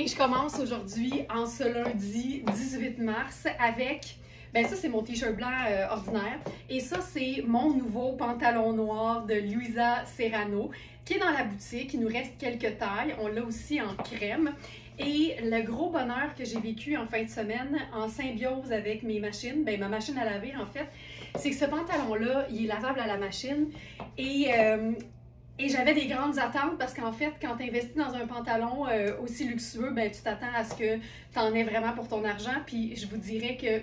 Et je commence aujourd'hui, en ce lundi 18 mars, avec, ben ça c'est mon t-shirt blanc ordinaire, et ça c'est mon nouveau pantalon noir de Luisa Serrano, qui est dans la boutique. Il nous reste quelques tailles, on l'a aussi en crème. Et le gros bonheur que j'ai vécu en fin de semaine, en symbiose avec mes machines, ben ma machine à laver en fait, c'est que ce pantalon-là, il est lavable à la machine, et j'avais des grandes attentes parce qu'en fait, quand tu investis dans un pantalon aussi luxueux, ben, tu t'attends à ce que tu en aies vraiment pour ton argent. Puis je vous dirais que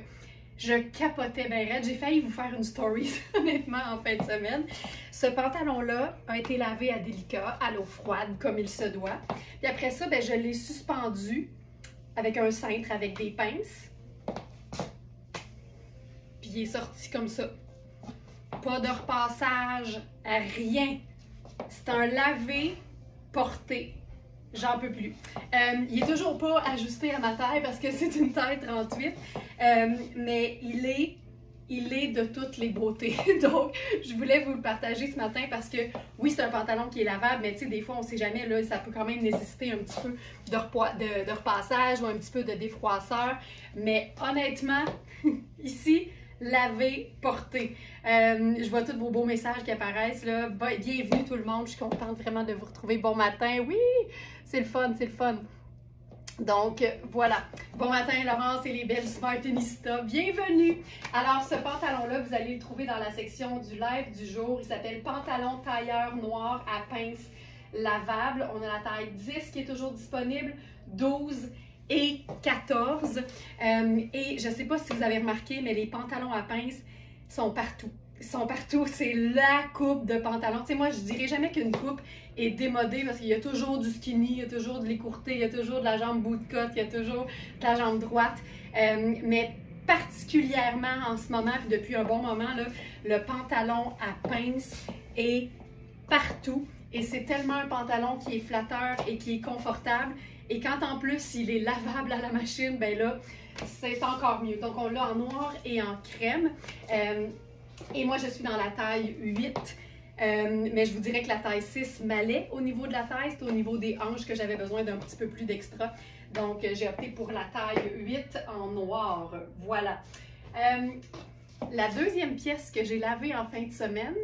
je capotais ben raide. J'ai failli vous faire une story, honnêtement, en fin de semaine. Ce pantalon-là a été lavé à délicat, à l'eau froide, comme il se doit. Puis après ça, ben, je l'ai suspendu avec un cintre, avec des pinces. Puis il est sorti comme ça. Pas de repassage, rien. C'est un lavé porté. J'en peux plus. Il est toujours pas ajusté à ma taille parce que c'est une taille 38. Mais il est de toutes les beautés. Donc, je voulais vous le partager ce matin parce que oui, c'est un pantalon qui est lavable, mais tu sais, des fois, on sait jamais, là, ça peut quand même nécessiter un petit peu de repassage ou un petit peu de défroisseur. Mais honnêtement, ici, lavé, porté. Je vois tous vos beaux messages qui apparaissent là. Bienvenue tout le monde, je suis contente vraiment de vous retrouver. Bon matin, oui, c'est le fun, c'est le fun. Donc voilà, bon matin Laurence et les belles Smartinistas, bienvenue! Alors ce pantalon-là, vous allez le trouver dans la section du live du jour. Il s'appelle pantalon tailleur noir à pince lavable. On a la taille 10 qui est toujours disponible, 12 et 14. Et je ne sais pas si vous avez remarqué, mais les pantalons à pince sont partout. Ils sont partout, c'est la coupe de pantalon. Tu sais, moi, je dirais jamais qu'une coupe est démodée parce qu'il y a toujours du skinny, il y a toujours de l'écourté, il y a toujours de la jambe bootcut, il y a toujours de la jambe droite. Mais particulièrement en ce moment, puis depuis un bon moment, là, le pantalon à pince est partout. Et c'est tellement un pantalon qui est flatteur et qui est confortable. Et quand en plus il est lavable à la machine, ben là, c'est encore mieux. Donc on l'a en noir et en crème. Et moi je suis dans la taille 8. Mais je vous dirais que la taille 6 m'allait au niveau de la taille. C'est au niveau des hanches que j'avais besoin d'un petit peu plus d'extra. Donc j'ai opté pour la taille 8 en noir. Voilà. La deuxième pièce que j'ai lavée en fin de semaine,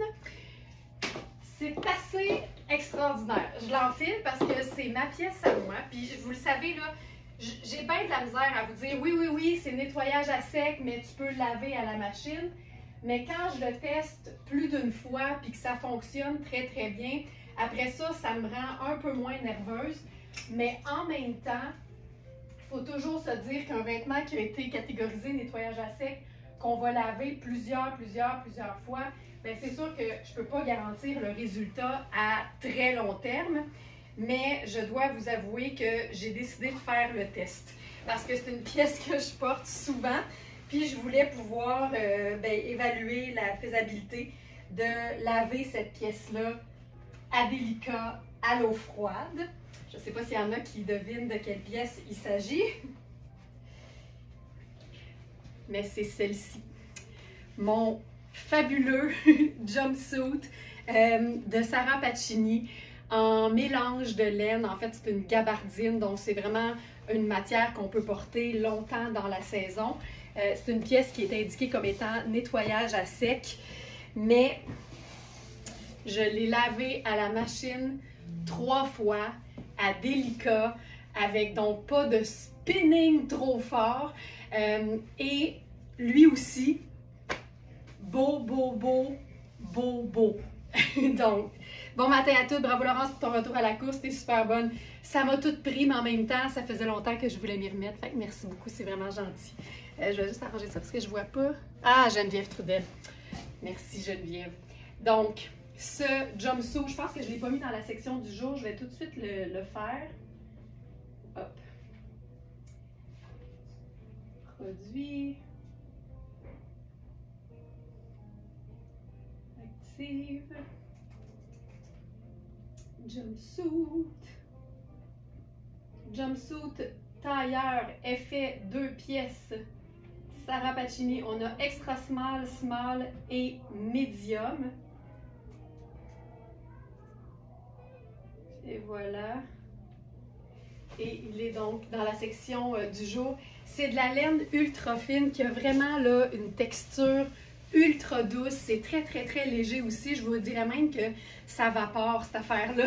c'est assez extraordinaire. Je l'enfile parce que c'est ma pièce à moi. Puis vous le savez, là, j'ai bien de la misère à vous dire oui, c'est nettoyage à sec, mais tu peux le laver à la machine. Mais quand je le teste plus d'une fois puis que ça fonctionne très très bien, après ça, ça me rend un peu moins nerveuse. Mais en même temps, il faut toujours se dire qu'un vêtement qui a été catégorisé nettoyage à sec, qu'on va laver plusieurs fois, bien, c'est sûr que je ne peux pas garantir le résultat à très long terme, mais je dois vous avouer que j'ai décidé de faire le test parce que c'est une pièce que je porte souvent, puis je voulais pouvoir évaluer la faisabilité de laver cette pièce-là à délicat, à l'eau froide. Je ne sais pas s'il y en a qui devinent de quelle pièce il s'agit, mais c'est celle-ci. Mon fabuleux jumpsuit de Sarah Pacini en mélange de laine. En fait, c'est une gabardine, donc c'est vraiment une matière qu'on peut porter longtemps dans la saison. C'est une pièce qui est indiquée comme étant nettoyage à sec, mais je l'ai lavée à la machine 3 fois, à délicat, avec donc pas de spinning trop fort. Et lui aussi, beau. Donc, bon matin à toutes. Bravo Laurence pour ton retour à la course. T'es super bonne. Ça m'a tout pris, mais en même temps, ça faisait longtemps que je voulais m'y remettre. Fait que merci beaucoup, c'est vraiment gentil. Je vais juste arranger ça parce que je vois pas. Ah, Geneviève Trudel. Merci Geneviève. Donc, ce jumpsuit, je pense que je ne l'ai pas mis dans la section du jour. Je vais tout de suite le faire. Hop. Produit. Active. Jumpsuit. Jumpsuit tailleur effet 2 pièces. Sarah Pacini, on a extra small, small et medium. Et voilà. Et il est donc dans la section du jour. C'est de la laine ultra fine qui a vraiment là une texture ultra douce. C'est très, très, très léger aussi. Je vous dirais même que ça vapore, cette affaire-là.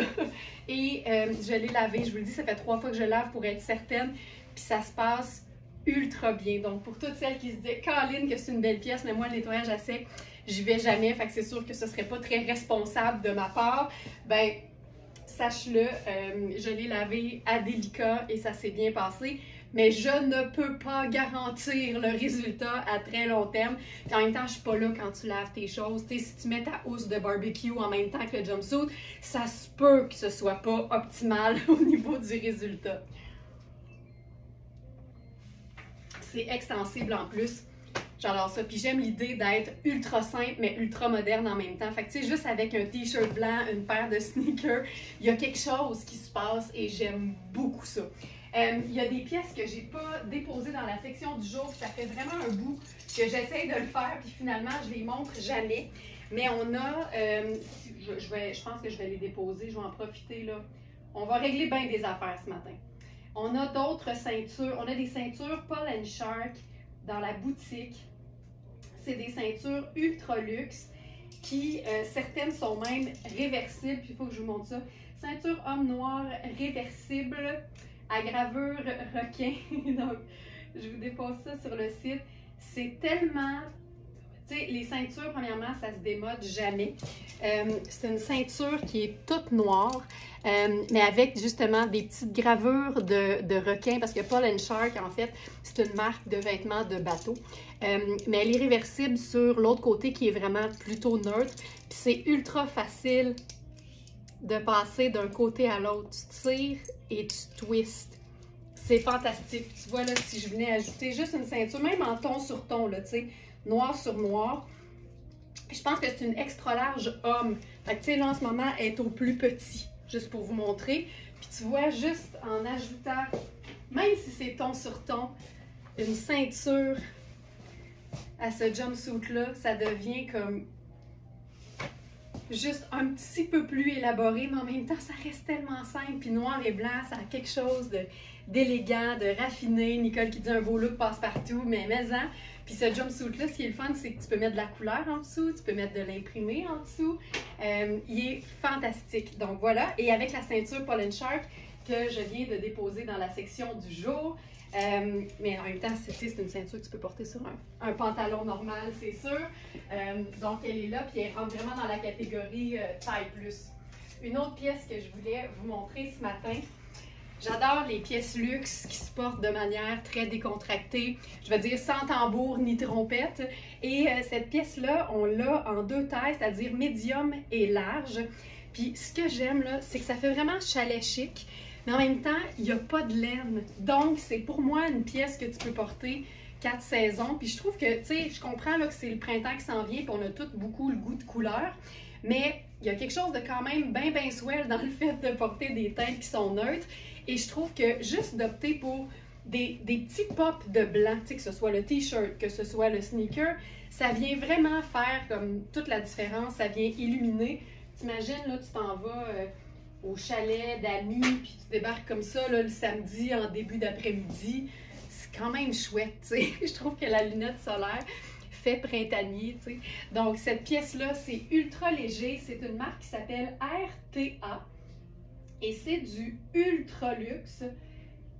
Et je l'ai lavé. Je vous le dis, ça fait 3 fois que je lave pour être certaine. Puis ça se passe ultra bien. Donc, pour toutes celles qui se disent « Caroline, que c'est une belle pièce, mais moi, le nettoyage à sec, j'y vais jamais. » Fait que c'est sûr que ce serait pas très responsable de ma part. Ben, sache-le, je l'ai lavé à délicat et ça s'est bien passé. Mais je ne peux pas garantir le résultat à très long terme. Puis en même temps, je suis pas là quand tu laves tes choses. Tu sais, si tu mets ta housse de barbecue en même temps que le jumpsuit, ça se peut que ce soit pas optimal au niveau du résultat. C'est extensible en plus. J'adore ça. Puis j'aime l'idée d'être ultra simple, mais ultra moderne en même temps. Fait que tu sais, juste avec un t-shirt blanc, une paire de sneakers, il y a quelque chose qui se passe et j'aime beaucoup ça. Il y a des pièces que j'ai pas déposées dans la section du jour. Ça fait vraiment un bout que j'essaye de le faire, puis finalement, je les montre jamais. Mais on a, je pense que je vais les déposer, je vais en profiter là. On va régler bien des affaires ce matin. On a d'autres ceintures. On a des ceintures Paul & Shark dans la boutique. C'est des ceintures ultra luxe qui, certaines sont même réversibles. Puis il faut que je vous montre ça. Ceinture homme noir réversible à gravure requin. Donc, je vous dépose ça sur le site. C'est tellement... Tu sais, les ceintures, premièrement, ça se démode jamais. C'est une ceinture qui est toute noire, mais avec justement des petites gravures de requins, parce que Paul & Shark, en fait, c'est une marque de vêtements de bateau. Mais elle est réversible sur l'autre côté qui est vraiment plutôt neutre. Puis c'est ultra facile de passer d'un côté à l'autre. Tu tires et tu twists. C'est fantastique. Tu vois là, si je venais ajouter juste une ceinture, même en ton sur ton, là, tu sais, noir sur noir. Je pense que c'est une extra large homme. Fait que tu sais, là, en ce moment, elle est au plus petit, juste pour vous montrer. Puis tu vois, juste en ajoutant, même si c'est ton sur ton, une ceinture à ce jumpsuit-là, ça devient comme juste un petit peu plus élaboré, mais en même temps, ça reste tellement simple. Puis noir et blanc, ça a quelque chose d'élégant, de raffiné. Nicole qui dit un beau look passe-partout, mais maison. Puis ce jumpsuit-là, ce qui est le fun, c'est que tu peux mettre de la couleur en dessous, tu peux mettre de l'imprimé en dessous. Il est fantastique. Donc voilà, et avec la ceinture Paul & Shark que je viens de déposer dans la section du jour. Mais en même temps, c'est une ceinture que tu peux porter sur un pantalon normal, c'est sûr. Donc elle est là, puis elle rentre vraiment dans la catégorie taille plus. Une autre pièce que je voulais vous montrer ce matin. J'adore les pièces luxe qui se portent de manière très décontractée, je veux dire sans tambour ni trompette. Et cette pièce-là, on l'a en 2 tailles, c'est-à-dire médium et large. Puis ce que j'aime là, c'est que ça fait vraiment chalet chic, mais en même temps, il n'y a pas de laine. Donc c'est pour moi une pièce que tu peux porter 4 saisons. Puis je trouve que, tu sais, je comprends là, que c'est le printemps qui s'en vient, puis on a tous beaucoup le goût de couleur. Mais il y a quelque chose de quand même bien swell dans le fait de porter des teintes qui sont neutres. Et je trouve que juste d'opter pour des petits pops de blanc, tu sais, que ce soit le t-shirt, que ce soit le sneaker, ça vient vraiment faire comme toute la différence, ça vient illuminer. T'imagines, là, tu t'en vas au chalet d'amis, puis tu débarques comme ça là, le samedi en début d'après-midi. C'est quand même chouette, tu sais. Je trouve que la lunette solaire fait printanier, tu sais. Donc, cette pièce-là, c'est ultra léger. C'est une marque qui s'appelle RTA. Et c'est du ultra luxe.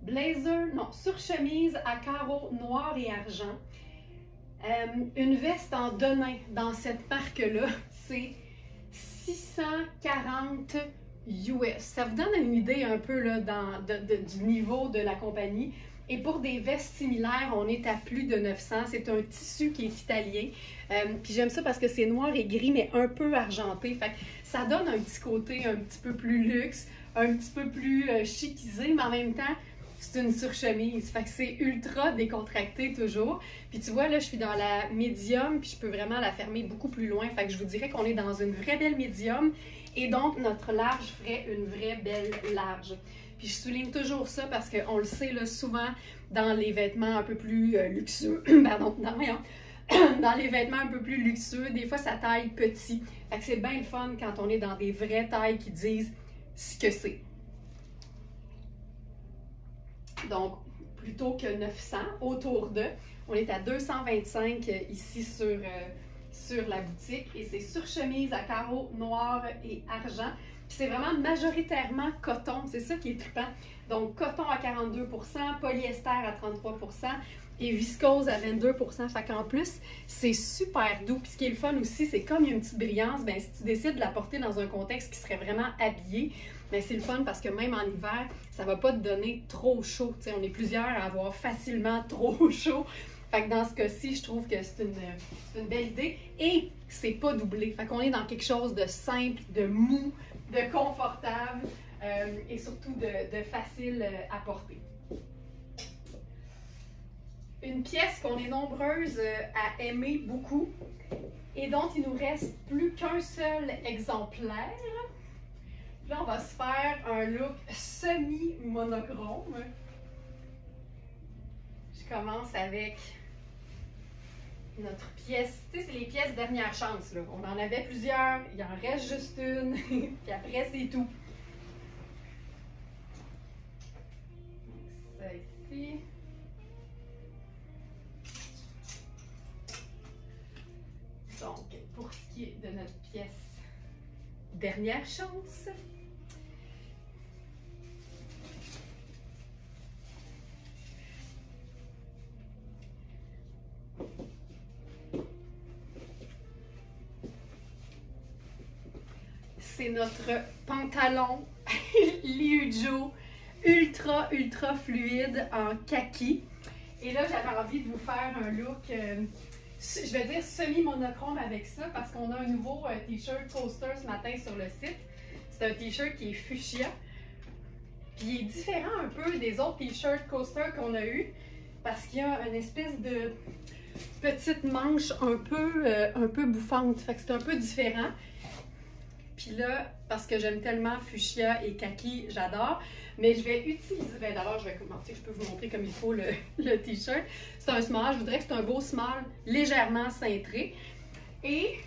Blazer, non, surchemise à carreaux noir et argent. Une veste en denim dans cette marque-là, c'est 640 US. Ça vous donne une idée un peu là, du niveau de la compagnie. Et pour des vestes similaires, on est à plus de 900. C'est un tissu qui est italien. Puis j'aime ça parce que c'est noir et gris, mais un peu argenté. Fait que ça donne un petit côté un petit peu plus luxe, un petit peu plus chicisé, mais en même temps, c'est une surchemise. Fait que c'est ultra décontracté toujours. Puis tu vois, là, je suis dans la médium, puis je peux vraiment la fermer beaucoup plus loin. Fait que je vous dirais qu'on est dans une vraie belle médium. Et donc, notre large ferait une vraie belle large. Puis je souligne toujours ça parce qu'on le sait là, souvent dans les vêtements un peu plus luxueux, pardon, dans les vêtements un peu plus luxueux, des fois ça taille petit. Fait que c'est bien le fun quand on est dans des vraies tailles qui disent ce que c'est. donc plutôt que 900, autour de. On est à 225 ici sur la boutique et c'est sur chemise à carreaux noirs et argent. Puis c'est vraiment majoritairement coton, c'est ça qui est trippant. Donc coton à 42 %, polyester à 33 % et viscose à 22 %. Fait qu'en plus, c'est super doux. Puis ce qui est le fun aussi, c'est comme il y a une petite brillance, bien si tu décides de la porter dans un contexte qui serait vraiment habillé, bien c'est le fun parce que même en hiver, ça va pas te donner trop chaud. T'sais, on est plusieurs à avoir facilement trop chaud. Fait que dans ce cas-ci, je trouve que c'est une belle idée. Et c'est pas doublé. Fait qu'on est dans quelque chose de simple, de mou, de confortable et surtout de facile à porter. Une pièce qu'on est nombreuses à aimer beaucoup et dont il nous reste plus qu'un seul exemplaire. Là, on va se faire un look semi-monochrome. Je commence avec notre pièce. Tu sais, c'est les pièces dernière chance, là. On en avait plusieurs, il en reste juste une, puis après, c'est tout. Ça ici. Donc, pour ce qui est de notre pièce dernière chance, c'est notre pantalon Liujo ultra fluide en kaki. Et là, j'avais envie de vous faire un look, je vais dire semi-monochrome avec ça parce qu'on a un nouveau t-shirt coaster ce matin sur le site. C'est un t-shirt qui est fuchsia. Puis il est différent un peu des autres t-shirts coaster qu'on a eu parce qu'il y a une espèce de petite manche un peu bouffante. Fait que c'est un peu différent. Puis là, parce que j'aime tellement fuchsia et kaki, j'adore. Mais je vais utiliser, ben d'abord, je vais commencer, je peux vous montrer comme il faut le t-shirt. C'est un small, je voudrais que c'est un beau small légèrement cintré. Et,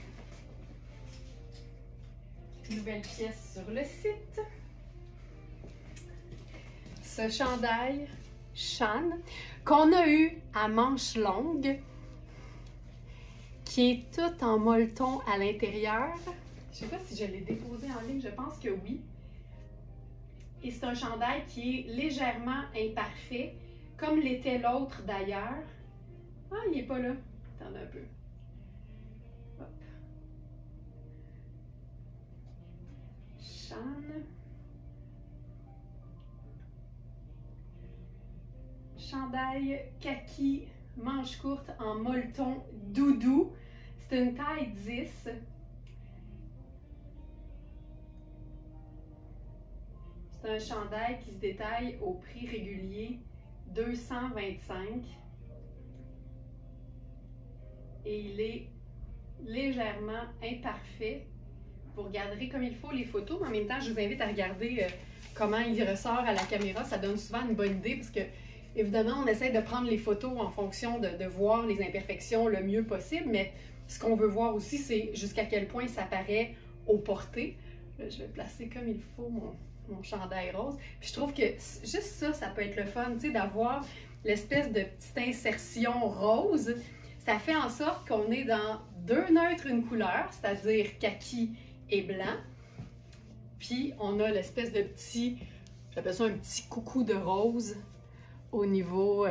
nouvelle pièce sur le site. Ce chandail Shan qu'on a eu à manches longues, qui est tout en molleton à l'intérieur. Je ne sais pas si je l'ai déposé en ligne, je pense que oui. Et c'est un chandail qui est légèrement imparfait, comme l'était l'autre d'ailleurs. Ah, il n'est pas là. Attendez un peu. Hop. Shan. Chandail kaki, manche courte en molleton doudou. C'est une taille 10. C'est un chandail qui se détaille au prix régulier 225 et il est légèrement imparfait. Vous regarderez comme il faut les photos, mais en même temps, je vous invite à regarder comment il ressort à la caméra. Ça donne souvent une bonne idée parce que, évidemment, on essaie de prendre les photos en fonction de voir les imperfections le mieux possible, mais ce qu'on veut voir aussi, c'est jusqu'à quel point ça paraît au porté. Là, je vais placer comme il faut mon chandail rose. Puis je trouve que juste ça, ça peut être le fun, tu sais, d'avoir l'espèce de petite insertion rose. Ça fait en sorte qu'on est dans deux neutres, une couleur, c'est-à-dire kaki et blanc. Puis on a l'espèce de petit, j'appelle ça un petit coucou de rose au niveau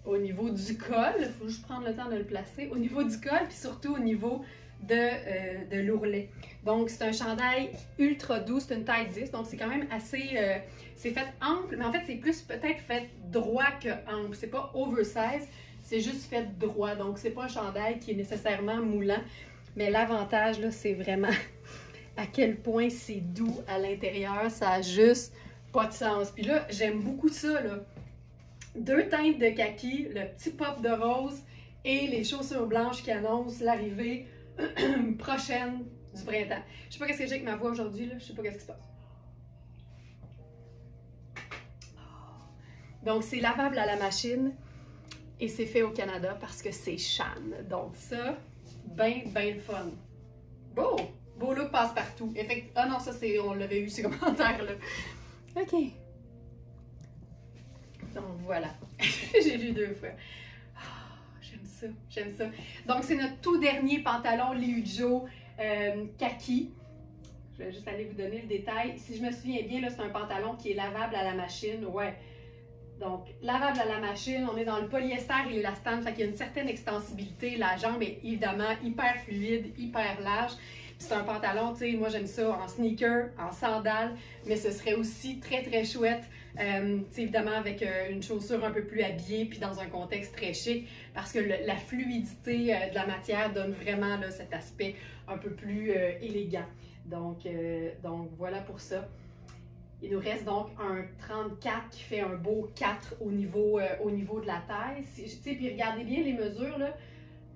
du col. Il faut juste prendre le temps de le placer. Au niveau du col, puis surtout au niveau de l'ourlet. Donc, c'est un chandail ultra doux, c'est une taille 10, donc c'est quand même assez... c'est fait ample, mais en fait, c'est plus peut-être fait droit que ample. C'est pas oversize, c'est juste fait droit. Donc, c'est pas un chandail qui est nécessairement moulant, mais l'avantage, là, c'est vraiment à quel point c'est doux à l'intérieur. Ça a juste pas de sens. Puis là, j'aime beaucoup ça, là. Deux teintes de kaki, le petit pop de rose et les chaussures blanches qui annoncent l'arrivée prochaine du printemps. Je sais pas qu'est-ce que j'ai avec ma voix aujourd'hui, là. Je sais pas qu'est-ce qui se passe. Donc, c'est lavable à la machine et c'est fait au Canada parce que c'est Shan. Donc ça, ben le fun. Beau! Beau look passe-partout. Ah non, ça, c'est, on l'avait eu, ces commentaires-là. OK. Voilà. J'ai lu 2 fois. Oh, j'aime ça, j'aime ça. Donc, c'est notre tout dernier pantalon Liujo kaki. Je vais juste aller vous donner le détail. Si je me souviens bien, là, c'est un pantalon qui est lavable à la machine. Ouais. Donc, lavable à la machine, on est dans le polyester et l'élastane, fait qu'il y a une certaine extensibilité. La jambe est évidemment hyper fluide, hyper large. C'est un pantalon, tu sais, moi j'aime ça en sneaker, en sandales, mais ce serait aussi très très chouette, évidemment avec une chaussure un peu plus habillée, puis dans un contexte très chic, parce que la fluidité de la matière donne vraiment là, cet aspect un peu plus élégant. Donc voilà pour ça. Il nous reste donc un 34 qui fait un beau 4 au niveau de la taille. Puis regardez bien les mesures, là.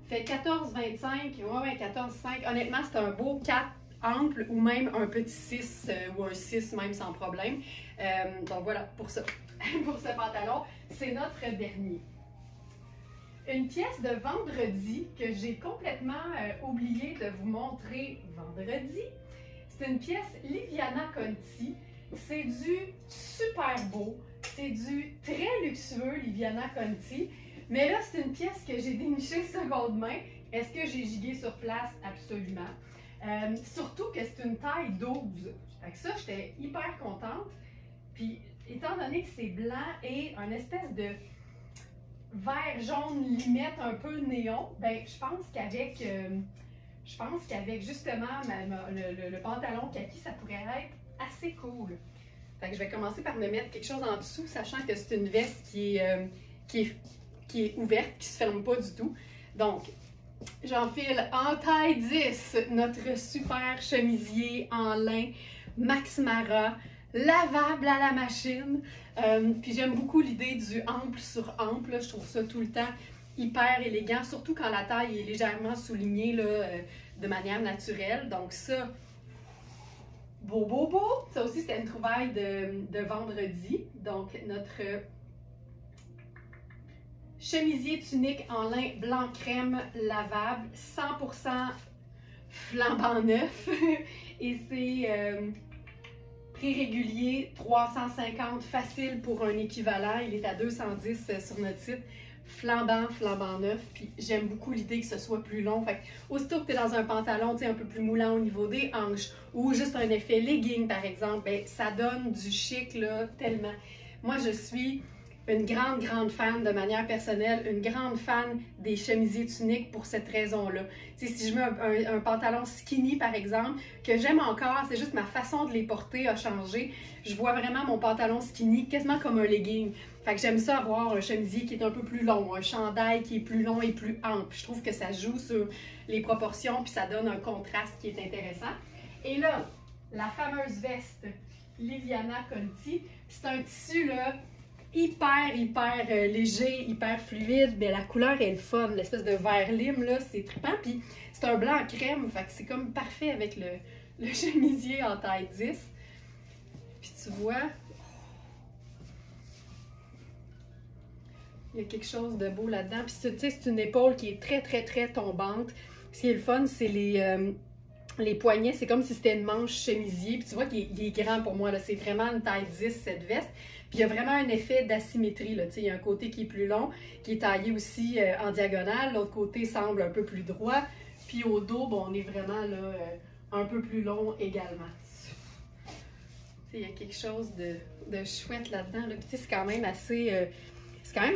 Fait 14,25, ouais, 14,5. Honnêtement, c'est un beau 4 ample ou même un petit 6 ou un 6 même sans problème. Donc voilà, pour ça. Pour ce pantalon, c'est notre dernier. Une pièce de vendredi que j'ai complètement oublié de vous montrer vendredi. C'est une pièce Liviana Conti. C'est du super beau, c'est du très luxueux Liviana Conti. Mais là, c'est une pièce que j'ai dénichée seconde main. Est-ce que j'ai gigué sur place? Absolument. Surtout que c'est une taille 12. Fait que ça, j'étais hyper contente. Puis, étant donné que c'est blanc et un espèce de vert jaune limette un peu néon, ben je pense qu'avec justement le pantalon kaki, ça pourrait être assez cool. Fait que je vais commencer par me mettre quelque chose en dessous, sachant que c'est une veste qui est ouverte, qui ne se ferme pas du tout. Donc, j'enfile en taille 10 notre super chemisier en lin Max Mara, lavable à la machine. Puis j'aime beaucoup l'idée du ample sur ample. Là. Je trouve ça tout le temps hyper élégant, surtout quand la taille est légèrement soulignée là, de manière naturelle. Donc ça, beau, beau, beau. Ça aussi, c'était une trouvaille de vendredi. Donc notre chemisier tunique en lin blanc crème lavable, 100% flambant neuf. Et c'est prix régulier, 350, facile pour un équivalent. Il est à 210 sur notre site. Flambant neuf. Puis j'aime beaucoup l'idée que ce soit plus long. Fait que, aussitôt que tu es dans un pantalon un peu plus moulant au niveau des hanches ou juste un effet legging par exemple, ben, ça donne du chic là, tellement. Moi, je suis une grande fan de manière personnelle, une grande fan des chemisiers tuniques pour cette raison-là. Si je mets un pantalon skinny, par exemple, que j'aime encore, c'est juste ma façon de les porter a changé. Je vois vraiment mon pantalon skinny quasiment comme un legging. Fait que j'aime ça avoir un chemisier qui est un peu plus long, un chandail qui est plus long et plus ample. Je trouve que ça joue sur les proportions puis ça donne un contraste qui est intéressant. Et là, la fameuse veste Liviana Conti, c'est un tissu là, hyper léger, hyper fluide, mais la couleur est le fun, l'espèce de vert lime là, c'est trippant, puis c'est un blanc crème, fait que c'est comme parfait avec le chemisier en taille 10. Puis tu vois, il y a quelque chose de beau là-dedans, puis tu sais, c'est une épaule qui est très tombante. Ce qui est le fun, c'est les poignets, c'est comme si c'était une manche chemisier, puis tu vois qu'il est grand pour moi, là, c'est vraiment une taille 10 cette veste. Puis il y a vraiment un effet d'asymétrie, là, tu sais, il y a un côté qui est plus long, qui est taillé aussi en diagonale, l'autre côté semble un peu plus droit, puis au dos, bon, on est vraiment là, un peu plus long également. Tu sais, il y a quelque chose de chouette là-dedans, là. Puis tu sais, c'est quand même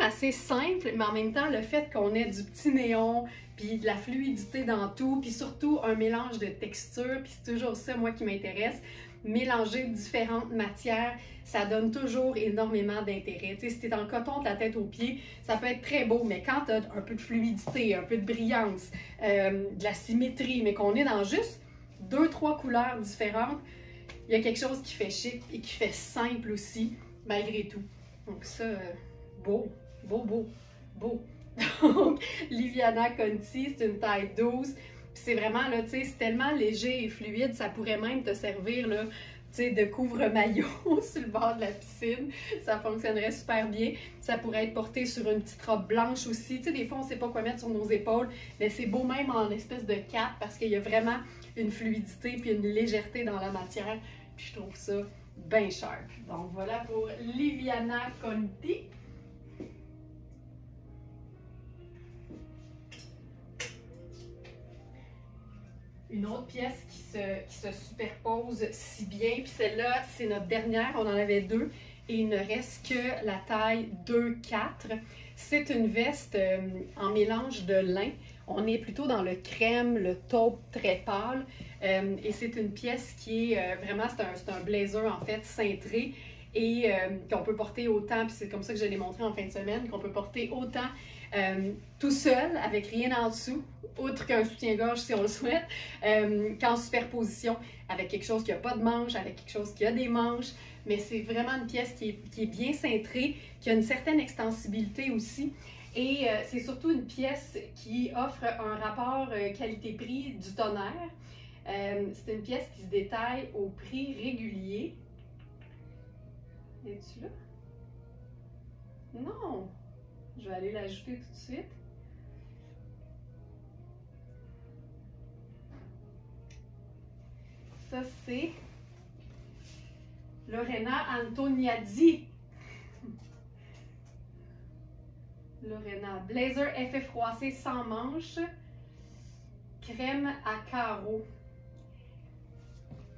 assez simple, mais en même temps, le fait qu'on ait du petit néon, puis de la fluidité dans tout, puis surtout un mélange de textures, puis c'est toujours ça, moi, qui m'intéresse. Mélanger différentes matières, ça donne toujours énormément d'intérêt. Tu sais, si tu es en coton de la tête aux pieds, ça peut être très beau, mais quand tu as un peu de fluidité, un peu de brillance, de la symétrie, mais qu'on est dans juste 2-3 couleurs différentes, il y a quelque chose qui fait chic et qui fait simple aussi, malgré tout. Donc ça, beau. Donc, Liviana Conti, c'est une taille 12. C'est vraiment, là, tu sais, c'est tellement léger et fluide, ça pourrait même te servir, là, tu sais, de couvre-maillot sur le bord de la piscine. Ça fonctionnerait super bien. Ça pourrait être porté sur une petite robe blanche aussi. Tu sais, des fois, on ne sait pas quoi mettre sur nos épaules, mais c'est beau même en espèce de cape parce qu'il y a vraiment une fluidité puis une légèreté dans la matière. Puis je trouve ça bien sharp. Donc, voilà pour Liviana Conti. une autre pièce qui se superpose si bien. Puis celle-là, c'est notre dernière. On en avait deux. Et il ne reste que la taille 2-4. C'est une veste en mélange de lin. On est plutôt dans le crème, le taupe très pâle. Et c'est une pièce qui est vraiment, c'est un blazer en fait cintré. Et qu'on peut porter autant, puis c'est comme ça que je l'ai montré en fin de semaine, qu'on peut porter autant tout seul, avec rien en dessous, outre qu'un soutien-gorge si on le souhaite, qu'en superposition, avec quelque chose qui n'a pas de manches, avec quelque chose qui a des manches. Mais c'est vraiment une pièce qui est bien cintrée, qui a une certaine extensibilité aussi. Et c'est surtout une pièce qui offre un rapport qualité-prix du tonnerre. C'est une pièce qui se détaille au prix régulier. Es-tu là? Non! Je vais aller l'ajouter tout de suite. Ça, c'est Lorena Antoniadi. Lorena. Blazer effet froissé sans manches. Crème à carreaux.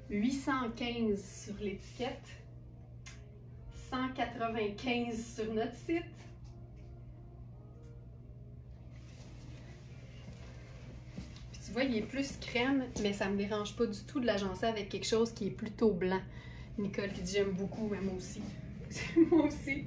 815 sur l'étiquette. 195 sur notre site. Puis tu vois, il est plus crème, mais ça ne me dérange pas du tout de l'agencer avec quelque chose qui est plutôt blanc. Nicole qui dit j'aime beaucoup, mais moi aussi. Moi aussi.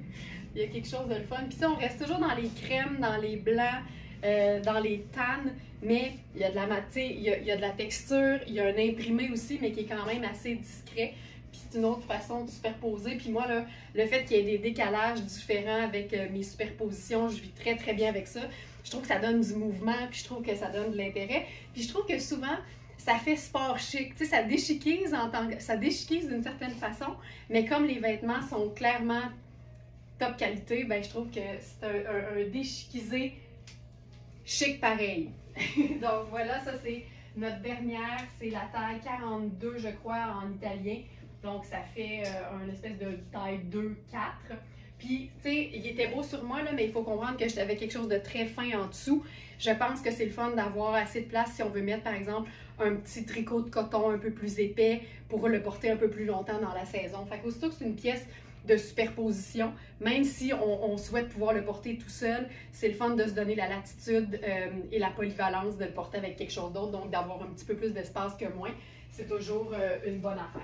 Il y a quelque chose de le fun. Puis ça, on reste toujours dans les crèmes, dans les blancs, dans les tannes, mais il y a de la matière, il y a de la texture, il y a un imprimé aussi, mais qui est quand même assez discret. Puis c'est une autre façon de superposer. Puis moi, là, le fait qu'il y ait des décalages différents avec mes superpositions, je vis très très bien avec ça. Je trouve que ça donne du mouvement, puis je trouve que ça donne de l'intérêt. Puis je trouve que souvent, ça fait sport chic. Tu sais, ça déchiquise ça déchiquise d'une certaine façon, mais comme les vêtements sont clairement top qualité, ben je trouve que c'est un déchiquisé chic pareil. Donc voilà, ça c'est notre dernière, c'est la taille 42, je crois, en italien. Donc ça fait une espèce de taille 2-4. Puis, tu sais, il était beau sur moi, là, mais il faut comprendre que j'avais quelque chose de très fin en dessous. Je pense que c'est le fun d'avoir assez de place si on veut mettre, par exemple, un petit tricot de coton un peu plus épais pour le porter un peu plus longtemps dans la saison. Fait qu'aussitôt que c'est une pièce de superposition, même si on souhaite pouvoir le porter tout seul, c'est le fun de se donner la latitude et la polyvalence de le porter avec quelque chose d'autre, donc d'avoir un petit peu plus d'espace que moins. C'est toujours une bonne affaire.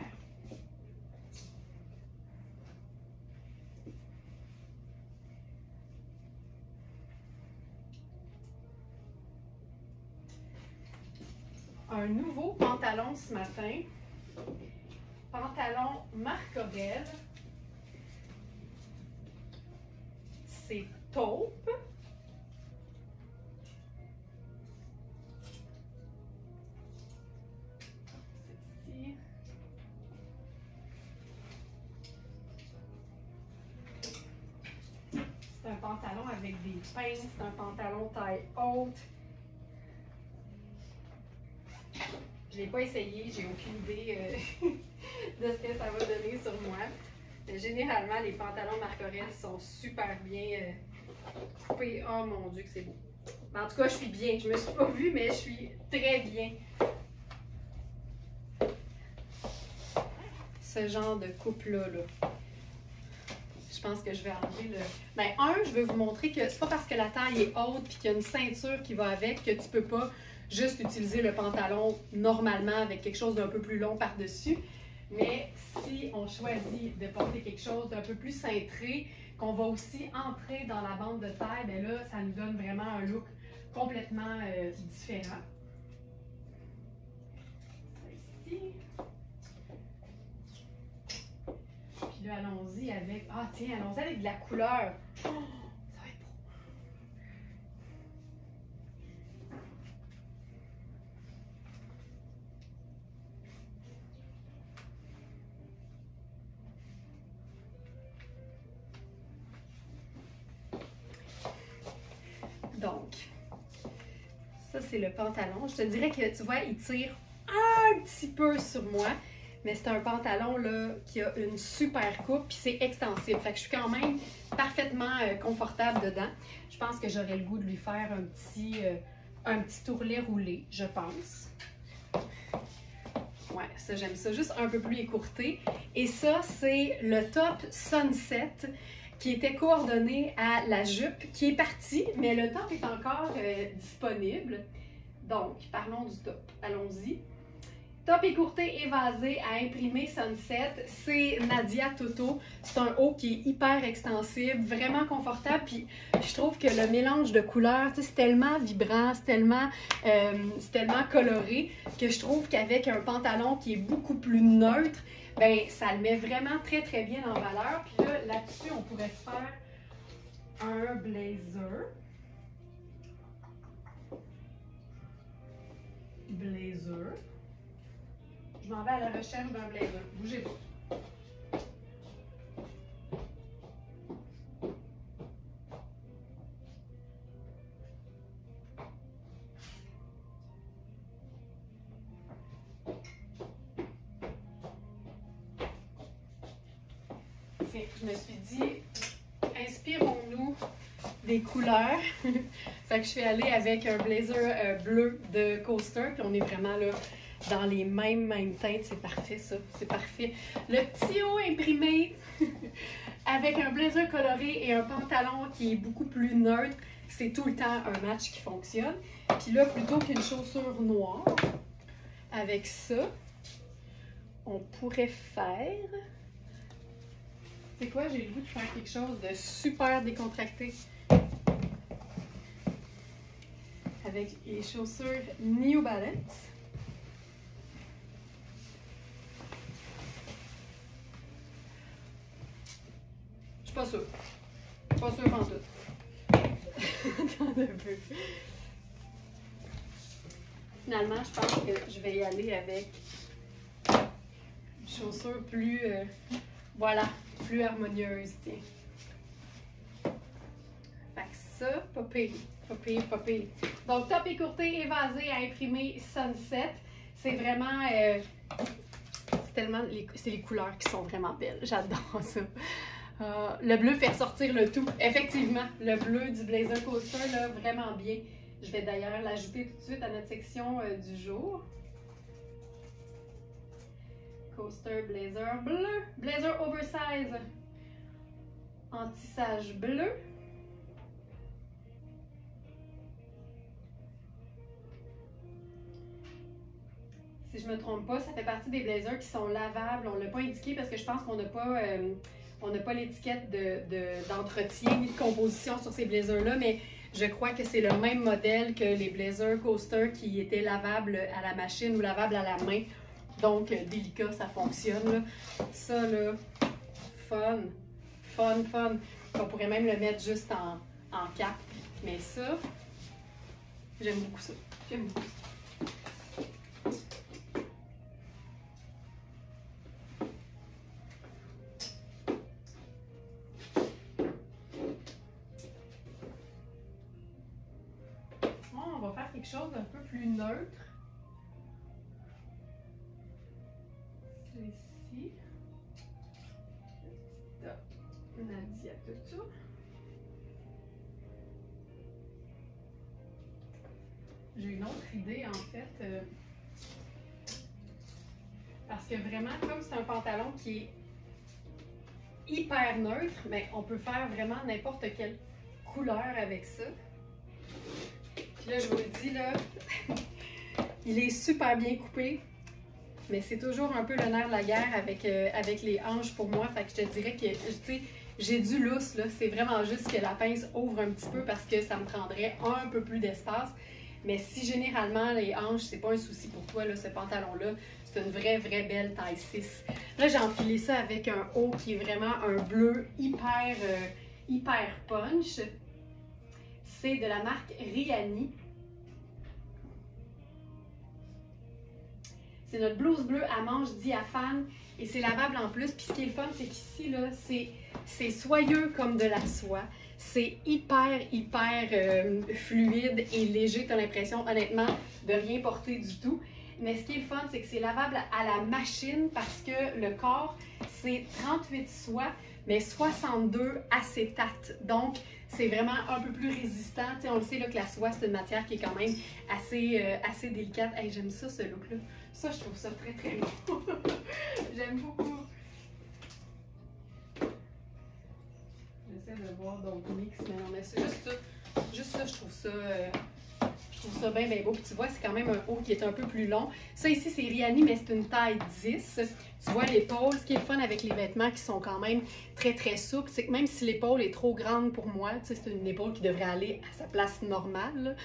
Un nouveau pantalon ce matin, pantalon Marc Aurèle, c'est taupe, ceci. C'est un pantalon avec des pinces, c'est un pantalon taille haute. Je ne l'ai pas essayé, j'ai aucune idée de ce que ça va donner sur moi. Généralement, les pantalons Marc Aurèle sont super bien coupés. Oh mon Dieu que c'est beau. En tout cas, je suis bien. Je ne me suis pas vue, mais je suis très bien. Ce genre de coupe-là, là. Je pense que je vais enlever le... Ben, je vais vous montrer que c'est pas parce que la taille est haute et qu'il y a une ceinture qui va avec que tu peux pas juste utiliser le pantalon normalement avec quelque chose d'un peu plus long par-dessus. Mais si on choisit de porter quelque chose d'un peu plus cintré, qu'on va aussi entrer dans la bande de taille, bien là, ça nous donne vraiment un look complètement différent. Ici. Puis là, allons-y avec... Ah tiens, allons-y avec de la couleur. Oh, ça va être beau. Donc, ça c'est le pantalon. Je te dirais que, tu vois, il tire un petit peu sur moi, mais c'est un pantalon là qui a une super coupe, puis c'est extensible. Fait que je suis quand même parfaitement confortable dedans. Je pense que j'aurais le goût de lui faire un petit ourlet roulé, je pense. Ouais, ça j'aime ça, juste un peu plus écourté. Et ça, c'est le top Sunset qui était coordonné à la jupe, qui est partie, mais le top est encore disponible. Donc, parlons du top. Allons-y. Top écourté évasé à imprimer Sunset, c'est Nadia Toto. C'est un haut qui est hyper extensible, vraiment confortable. Puis je trouve que le mélange de couleurs, c'est tellement vibrant, c'est tellement coloré que je trouve qu'avec un pantalon qui est beaucoup plus neutre, ben ça le met vraiment très très bien en valeur. Puis là, là-dessus, on pourrait se faire un blazer. Je m'en vais à la recherche d'un blazer. Bougez pas. Tiens, je me suis dit, inspirons-nous des couleurs. Fait que je suis allée avec un blazer bleu de Coaster, puis on est vraiment là dans les mêmes teintes. C'est parfait, ça. C'est parfait. Le petit haut imprimé avec un blazer coloré et un pantalon qui est beaucoup plus neutre, c'est tout le temps un match qui fonctionne. Puis là, plutôt qu'une chaussure noire, avec ça, on pourrait faire... C'est quoi? J'ai le goût de faire quelque chose de super décontracté. Avec les chaussures New Balance. Je suis pas sûre. Pas sûre pantoute. Attends un peu. Finalement, je pense que je vais y aller avec une chaussure plus... voilà, plus harmonieuse, tiens. Fait que ça, pas pire. Pas pire, pas pire. Donc, top écourté, évasé à imprimer Sunset. C'est vraiment... c'est les couleurs qui sont vraiment belles. J'adore ça. Le bleu fait ressortir le tout. Effectivement, le bleu du blazer Coaster, là, vraiment bien. Je vais d'ailleurs l'ajouter tout de suite à notre section du jour. Coaster blazer bleu. Blazer oversize en tissage bleu. Si je ne me trompe pas, ça fait partie des blazers qui sont lavables. On ne l'a pas indiqué parce que je pense qu'on n'a pas l'étiquette d'entretien ni de composition sur ces blazers-là, mais je crois que c'est le même modèle que les blazers Coaster qui étaient lavables à la machine ou lavables à la main. Donc, délicat, ça fonctionne. Là. Ça, là, fun. On pourrait même le mettre juste en cap. Mais ça, j'aime beaucoup ça. J'aime beaucoup ça. Quelque chose d'un peu plus neutre. C'est ici. Nadia Toto. J'ai une autre idée en fait. Parce que vraiment, comme c'est un pantalon qui est hyper neutre, mais on peut faire vraiment n'importe quelle couleur avec ça. Puis là, je vous le dis, là, il est super bien coupé, mais c'est toujours un peu le nerf de la guerre avec les hanches pour moi. Fait que je te dirais que, tu sais, j'ai du lousse, là. C'est vraiment juste que la pince ouvre un petit peu parce que ça me prendrait un peu plus d'espace. Mais si généralement, les hanches, c'est pas un souci pour toi, là, ce pantalon-là, c'est une vraie belle taille 6. Là, j'ai enfilé ça avec un haut qui est vraiment un bleu hyper punch. C'est de la marque Riani. C'est notre blouse bleue à manches diaphane et c'est lavable en plus. Puis ce qui est le fun, c'est qu'ici, là, c'est soyeux comme de la soie. C'est hyper fluide et léger. Tu as l'impression, honnêtement, de rien porter du tout. Mais ce qui est le fun, c'est que c'est lavable à la machine parce que le corps, c'est 38 soie, mais 62 acétate. Donc, c'est vraiment un peu plus résistant. T'sais, on le sait là, que la soie, c'est une matière qui est quand même assez délicate. Hey, j'aime ça, ce look-là. Ça, je trouve ça très, très beau. J'aime beaucoup. J'essaie de voir d'autres mix, mais non, mais c'est juste ça. Juste ça, je trouve ça bien, bien beau. Puis tu vois, c'est quand même un haut qui est un peu plus long. Ça ici, c'est Rihanni, mais c'est une taille 10. Tu vois l'épaule. Ce qui est le fun avec les vêtements qui sont quand même très, très souples, c'est que même si l'épaule est trop grande pour moi, tu sais, c'est une épaule qui devrait aller à sa place normale,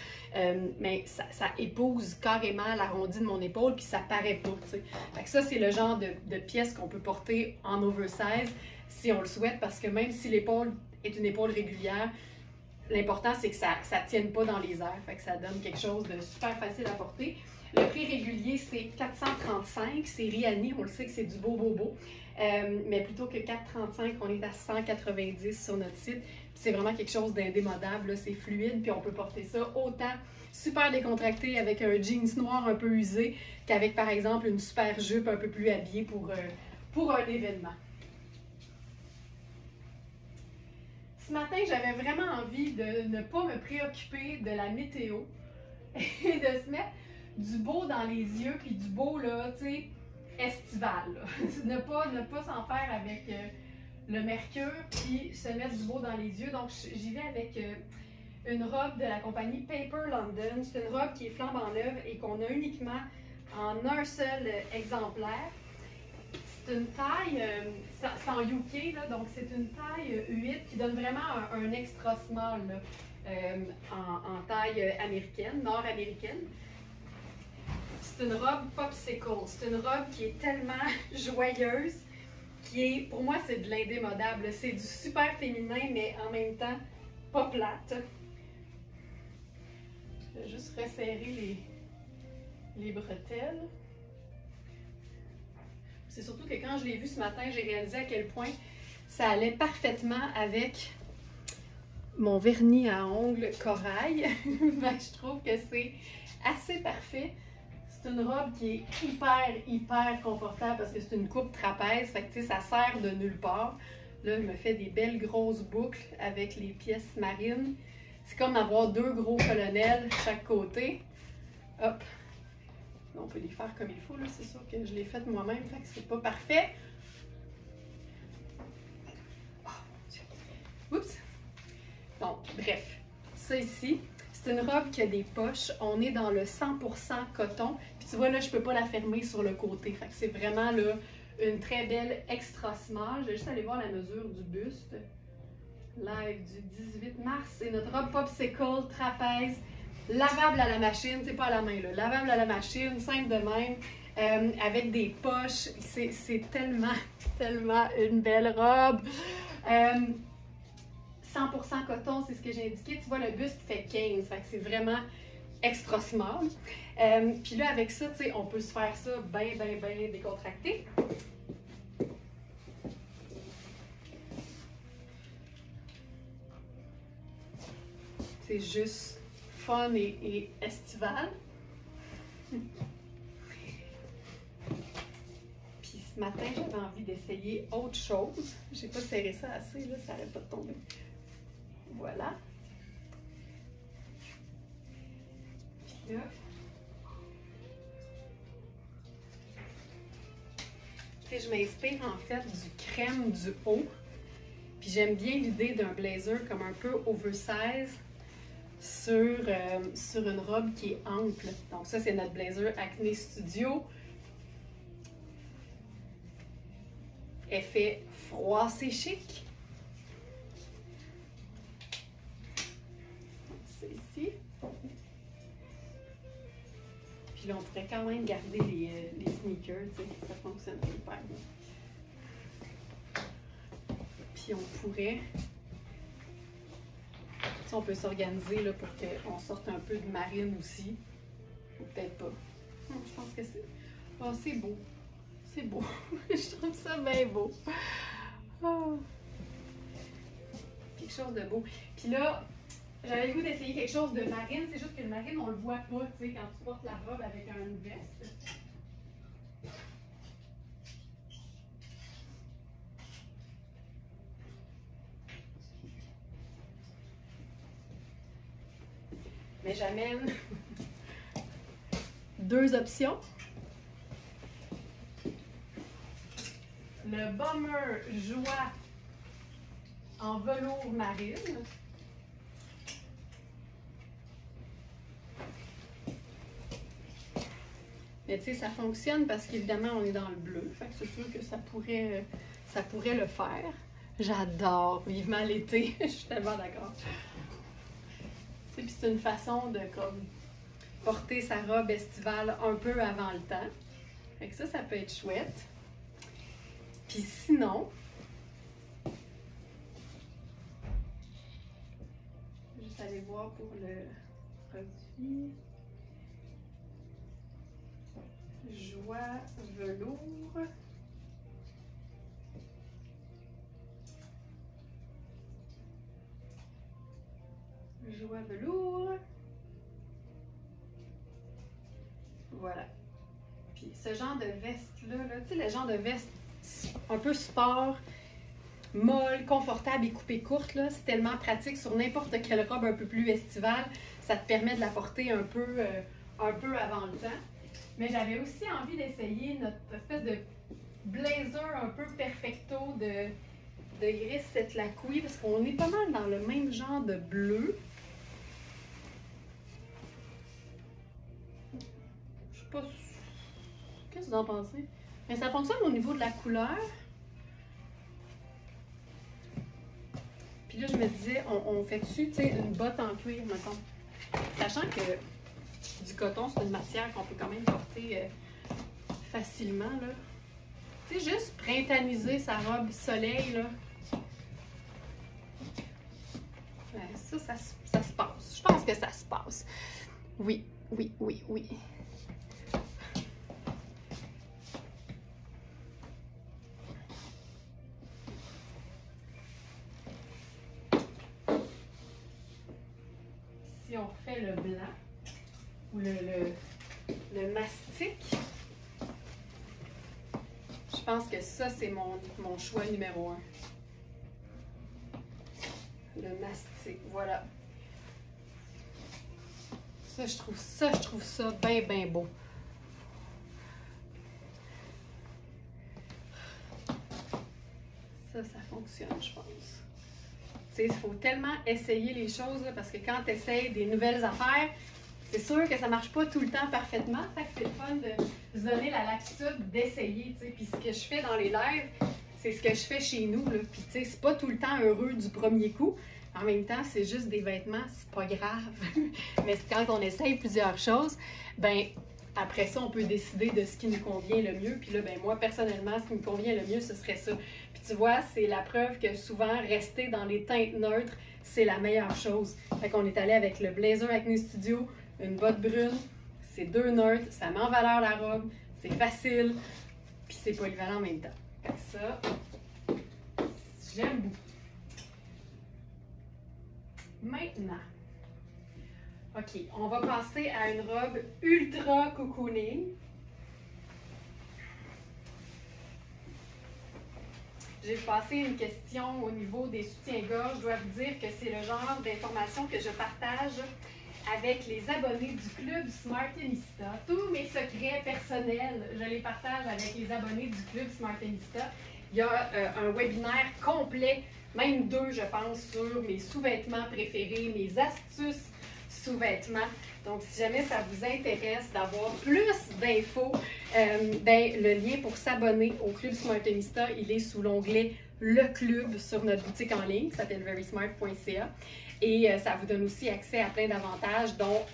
mais ça épouse carrément l'arrondi de mon épaule, puis ça paraît pas, tu sais. Fait que ça, c'est le genre de pièce qu'on peut porter en oversize si on le souhaite, parce que même si l'épaule est une épaule régulière, l'important, c'est que ça ne tienne pas dans les airs. Fait que ça donne quelque chose de super facile à porter. Le prix régulier, c'est 435. C'est Rihanni. On le sait que c'est du beau. Mais plutôt que 435, on est à 190 sur notre site. C'est vraiment quelque chose d'indémodable. C'est fluide. Puis on peut porter ça autant super décontracté avec un jeans noir un peu usé qu'avec, par exemple, une super jupe un peu plus habillée pour un événement. Ce matin, j'avais vraiment envie de ne pas me préoccuper de la météo et de se mettre du beau dans les yeux, puis du beau, là, tu sais, estival. ne pas s'en faire avec le mercure, puis se mettre du beau dans les yeux. Donc, j'y vais avec une robe de la compagnie Paper London. C'est une robe qui est flambant neuve et qu'on a uniquement en un seul exemplaire. C'est une taille, c'est en UK, là, donc c'est une taille 8 qui donne vraiment un extra small là, en taille américaine, nord-américaine. C'est une robe popsicle. C'est une robe qui est tellement joyeuse, qui est, pour moi, c'est de l'indémodable. C'est du super féminin, mais en même temps, pas plate. Je vais juste resserrer les bretelles. C'est surtout que quand je l'ai vu ce matin, j'ai réalisé à quel point ça allait parfaitement avec mon vernis à ongles corail. Je trouve que c'est assez parfait. C'est une robe qui est hyper confortable parce que c'est une coupe trapèze. Fait que, ça sert de nulle part. Là, je me fais des belles grosses boucles avec les pièces marines. C'est comme d'avoir deux gros colonels chaque côté. Hop! On peut les faire comme il faut, là. C'est sûr que je l'ai fait moi-même, fait que c'est pas parfait. Oh mon Dieu! Oups! Donc, bref, ça ici, c'est une robe qui a des poches. On est dans le 100% coton. Puis tu vois, là, je peux pas la fermer sur le côté. Fait que c'est vraiment, là, une très belle extra small. Je vais juste aller voir la mesure du buste. Live du 18 mars. C'est notre robe popsicle trapèze. Lavable à la machine, c'est pas à la main, là. Lavable à la machine, simple de même, avec des poches. C'est tellement une belle robe. 100% coton, c'est ce que j'ai indiqué. Tu vois, le buste fait 15, fait que c'est vraiment extra small. Puis là, avec ça, tu sais, on peut se faire ça bien décontracté. C'est juste fun et estival. Puis ce matin, j'avais envie d'essayer autre chose. J'ai pas serré ça assez, là, ça n'arrête pas de tomber. Voilà. Puis là, tu sais, je m'inspire en fait du crème du haut. Puis j'aime bien l'idée d'un blazer comme un peu oversize sur une robe qui est ample. Donc ça, c'est notre blazer Acne Studio. Effet froid, c'est chic. C'est ici. Puis là, on pourrait quand même garder les sneakers, tu sais, ça fonctionne super bien. Puis on pourrait... On peut s'organiser là, pour qu'on sorte un peu de marine aussi. Ou peut-être pas. Je pense que c'est... Oh, c'est beau. C'est beau. Je trouve ça bien beau. Oh. Quelque chose de beau. Puis là, J'avais le goût d'essayer quelque chose de marine, c'est juste que le marine, on le voit pas, tu sais, quand tu portes la robe avec une veste. Mais j'amène 2 options. Le bomber joie en velours marine. Mais tu sais, ça fonctionne parce qu'évidemment, on est dans le bleu. Fait que c'est sûr que ça pourrait le faire. J'adore vivement l'été. Je suis tellement d'accord. Puis c'est une façon de comme porter sa robe estivale un peu avant le temps. Fait que ça peut être chouette. Puis sinon, juste aller voir pour le produit. Joie velours. Joie velours. Voilà. Puis ce genre de veste-là, tu sais, le genre de veste un peu sport, molle, confortable et coupée courte, c'est tellement pratique sur n'importe quelle robe un peu plus estivale. Ça te permet de la porter un peu avant le temps. Mais j'avais aussi envie d'essayer notre espèce de blazer un peu perfecto de Iris Setlacqui parce qu'on est pas mal dans le même genre de bleu. Je sais pas. Qu'est-ce que vous en pensez? Mais ça fonctionne au niveau de la couleur. Puis là, je me disais, on fait dessus, tu sais, une botte en cuir, mettons. Sachant que du coton, c'est une matière qu'on peut quand même porter facilement, là. Tu sais, juste printaniser sa robe soleil, là. Ben, ça se passe. Je pense que ça se passe. Oui, oui, oui, oui. Si on refait le blanc, ou le mastic, je pense que ça, c'est mon choix numéro 1. Le mastic, voilà. Ça, je trouve ça bien, bien beau. Ça fonctionne, je pense. Tu sais, il faut tellement essayer les choses, là, parce que quand tu essayes des nouvelles affaires, c'est sûr que ça marche pas tout le temps parfaitement. Fait que c'est le fun de se donner la latitude d'essayer, tu sais. Puis ce que je fais dans les lives, c'est ce que je fais chez nous, là. Puis tu sais, c'est pas tout le temps heureux du premier coup. En même temps, c'est juste des vêtements, c'est pas grave. Mais quand on essaye plusieurs choses, ben après ça, on peut décider de ce qui nous convient le mieux. Puis là, ben moi, personnellement, ce qui me convient le mieux, ce serait ça. Puis tu vois, c'est la preuve que souvent, rester dans les teintes neutres, c'est la meilleure chose. Fait qu'on est allé avec le blazer Acne Studio, une botte brune, c'est 2 neutres, ça met en valeur la robe, c'est facile, puis c'est polyvalent en même temps. Fait que ça, j'aime beaucoup. Maintenant, ok, on va passer à une robe ultra cocooning. J'ai passé une question au niveau des soutiens-gorge. Je dois vous dire que c'est le genre d'information que je partage avec les abonnés du club Smartenista. Tous mes secrets personnels, je les partage avec les abonnés du club Smartenista. Il y a un webinaire complet, même 2, je pense, sur mes sous-vêtements préférés, mes astuces sous-vêtements. Donc, si jamais ça vous intéresse d'avoir plus d'infos, ben, le lien pour s'abonner au club Smartenista, il est sous l'onglet Le Club sur notre boutique en ligne qui s'appelle verysmart.ca. Et ça vous donne aussi accès à plein d'avantages, dont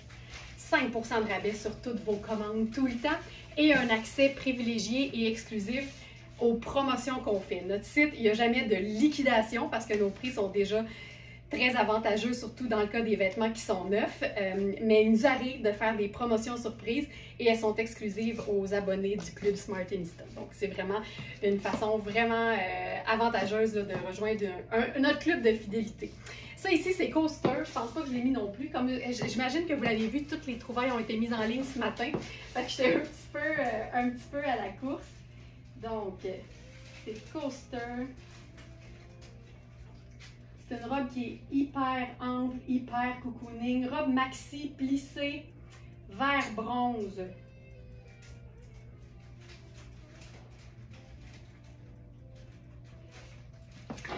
5% de rabais sur toutes vos commandes tout le temps et un accès privilégié et exclusif aux promotions qu'on fait. Notre site, il n'y a jamais de liquidation parce que nos prix sont déjà très avantageux, surtout dans le cas des vêtements qui sont neufs. Mais il nous arrive de faire des promotions surprises et elles sont exclusives aux abonnés du club Smartinista. Donc, c'est vraiment une façon vraiment avantageuse là, de rejoindre notre club de fidélité. Ça ici, c'est Coaster. Je pense pas que je l'ai mis non plus. Comme j'imagine que vous l'avez vu, toutes les trouvailles ont été mises en ligne ce matin. Fait que j'étais un petit peu à la course. Donc, c'est Coaster. C'est une robe qui est hyper ample, hyper cocooning. Robe maxi plissée, vert bronze.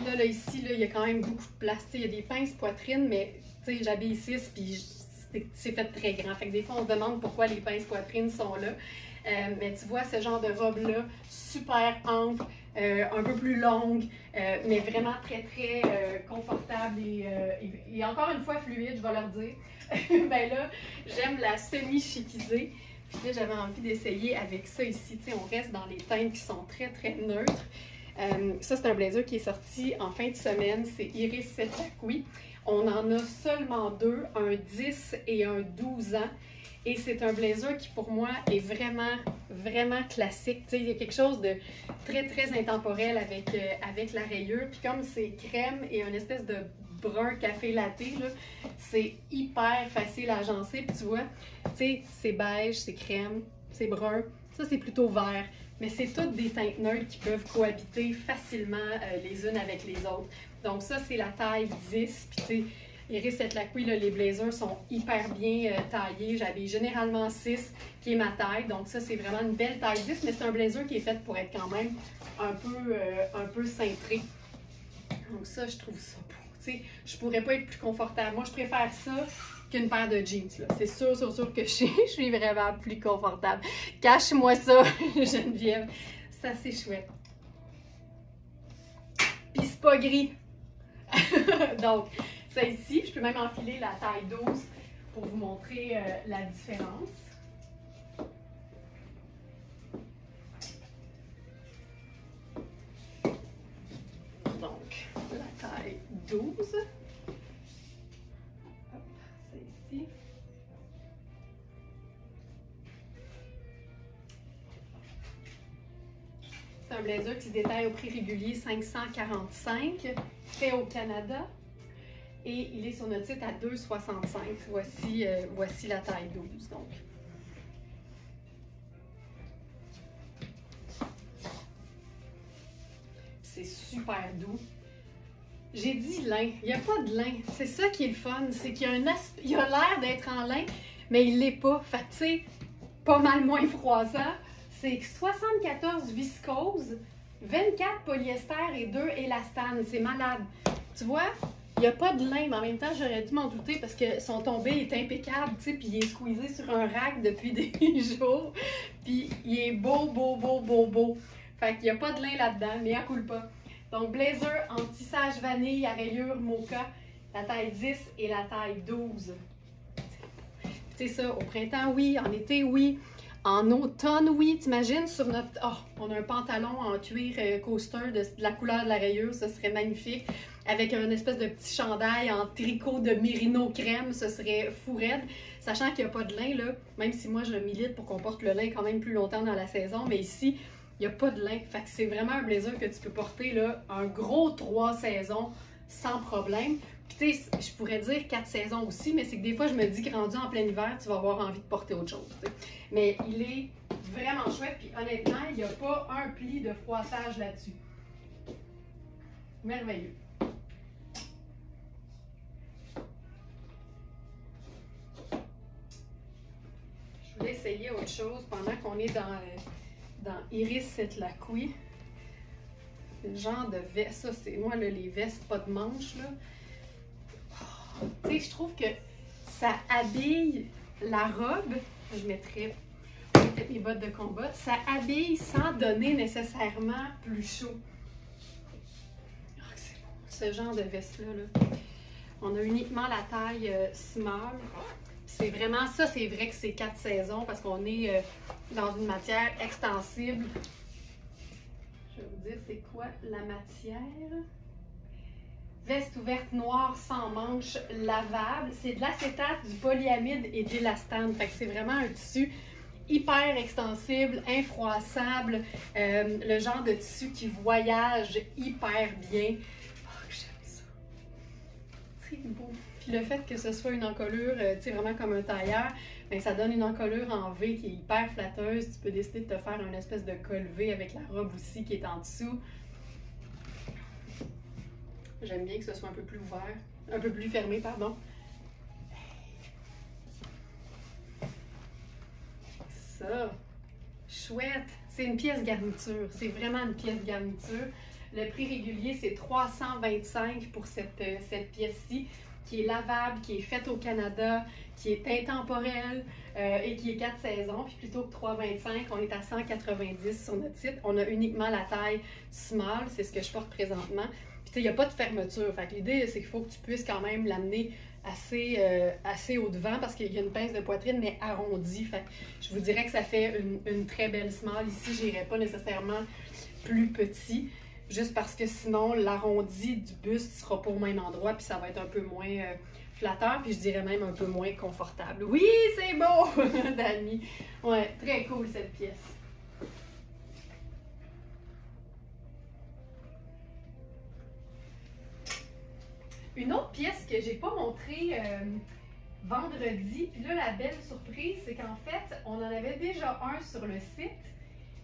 Là, ici, là, il y a quand même beaucoup de place. Il y a des pinces poitrine, mais j'habille 6 puis c'est fait très grand. Fait que des fois, on se demande pourquoi les pinces poitrine sont là. Mais tu vois, ce genre de robe-là, super ample, un peu plus longue, mais vraiment très, très confortable et encore une fois fluide, je vais leur dire. Ben là, j'aime la semi-chiquisée. Puis là, j'avais envie d'essayer avec ça ici. Tu sais, on reste dans les teintes qui sont très, très neutres. Ça, c'est un blazer qui est sorti en fin de semaine. C'est Iris Setlaqui. On en a seulement deux, un 10 et un 12 ans. Et c'est un blazer qui, pour moi, est vraiment, vraiment classique. Tu sais, il y a quelque chose de très, très intemporel avec la rayure. Puis comme c'est crème et une espèce de brun café latte, c'est hyper facile à agencer. Puis tu vois, tu sais, c'est beige, c'est crème, c'est brun. Ça, c'est plutôt vert. Mais c'est toutes des teintes neutres qui peuvent cohabiter facilement les unes avec les autres. Donc ça, c'est la taille 10. Puis tu sais, Iris Setlaqui, les blazers sont hyper bien taillés. J'habille généralement 6, qui est ma taille. Donc ça, c'est vraiment une belle taille 10, mais c'est un blazer qui est fait pour être quand même un peu cintré. Donc ça, je trouve ça beau. Tu sais, je pourrais pas être plus confortable. Moi, je préfère ça qu'une paire de jeans. C'est sûr que je suis vraiment plus confortable. Cache-moi ça, Geneviève. C'est assez chouette. Puis c'est pas gris. Donc, ça ici, je peux même enfiler la taille 12 pour vous montrer la différence. Donc, la taille 12. Hop, c'est ici. C'est un blazer qui se détaille au prix régulier 545, fait au Canada. Et il est sur notre site à 2,65. Voici la taille 12. Donc. C'est super doux. J'ai dit lin. Il n'y a pas de lin. C'est ça qui est le fun. C'est qu'il y a l'air d'être en lin, mais il ne l'est pas. Fait que tu sais, pas mal moins froissant. C'est 74 viscose, 24 polyester et 2 élastane. C'est malade. Tu vois? Il n'y a pas de lin, mais en même temps, j'aurais dû m'en douter parce que son tombé est impeccable, tu sais, puis il est squeezé sur un rack depuis des jours. Puis il est beau, beau, beau, beau, beau. Fait qu'il n'y a pas de lin là-dedans, mais à coule pas. Donc, blazer en tissage vanille à rayures mocha, la taille 10 et la taille 12. Tu sais ça, au printemps, oui, en été, oui. En automne, oui, t'imagines, sur notre... Oh, on a un pantalon en cuir coaster de la couleur de la rayure, ce serait magnifique. Avec un espèce de petit chandail en tricot de mérino crème, ce serait fou raide. Sachant qu'il n'y a pas de lin, là, même si moi je milite pour qu'on porte le lin quand même plus longtemps dans la saison, mais ici, il n'y a pas de lin. Fait que c'est vraiment un blazer que tu peux porter là, un gros 3 saisons sans problème. Puis tu sais, je pourrais dire 4 saisons aussi, mais c'est que des fois je me dis que rendu en plein hiver, tu vas avoir envie de porter autre chose. T'sais. Mais il est vraiment chouette, puis honnêtement, il n'y a pas un pli de froissage là-dessus. Merveilleux. Je voulais essayer autre chose pendant qu'on est dans Iris Setlaqui. Le genre de veste, ça c'est moi là, les vestes pas de manches là. Oh, tu sais, je trouve que ça habille la robe. Je mettrais peut-être mes bottes de combat. Ça habille sans donner nécessairement plus chaud. Oh, c'est bon, ce genre de veste là. On a uniquement la taille small. C'est vraiment ça, c'est vrai que c'est 4 saisons parce qu'on est dans une matière extensible. Je vais vous dire c'est quoi la matière. Veste ouverte noire sans manches, lavable. C'est de l'acétate, du polyamide et de l'élastane. Fait que c'est vraiment un tissu hyper extensible, infroissable, le genre de tissu qui voyage hyper bien. Oh, j'aime ça. C'est beau. Puis le fait que ce soit une encolure, tu sais, vraiment comme un tailleur, bien, ça donne une encolure en V qui est hyper flatteuse. Tu peux décider de te faire une espèce de col V avec la robe aussi qui est en dessous. J'aime bien que ce soit un peu plus ouvert, un peu plus fermé, pardon. Ça, chouette! C'est une pièce garniture, c'est vraiment une pièce garniture. Le prix régulier, c'est 325 pour cette pièce-ci, qui est lavable, qui est faite au Canada, qui est intemporelle et qui est 4 saisons. Puis plutôt que 3,25, on est à 190 sur notre site. On a uniquement la taille small, c'est ce que je porte présentement. Puis tu sais, il n'y a pas de fermeture. Fait que l'idée, c'est qu'il faut que tu puisses quand même l'amener assez haut devant parce qu'il y a une pince de poitrine, mais arrondie. Fait que je vous dirais que ça fait une très belle small. Ici, je n'irais pas nécessairement plus petit. Juste parce que sinon, l'arrondi du buste ne sera pas au même endroit, puis ça va être un peu moins flatteur, puis je dirais même un peu moins confortable. Oui, c'est beau, Dani! Ouais, très cool cette pièce. Une autre pièce que j'ai pas montrée vendredi, puis là, la belle surprise, c'est qu'en fait, on en avait déjà un sur le site,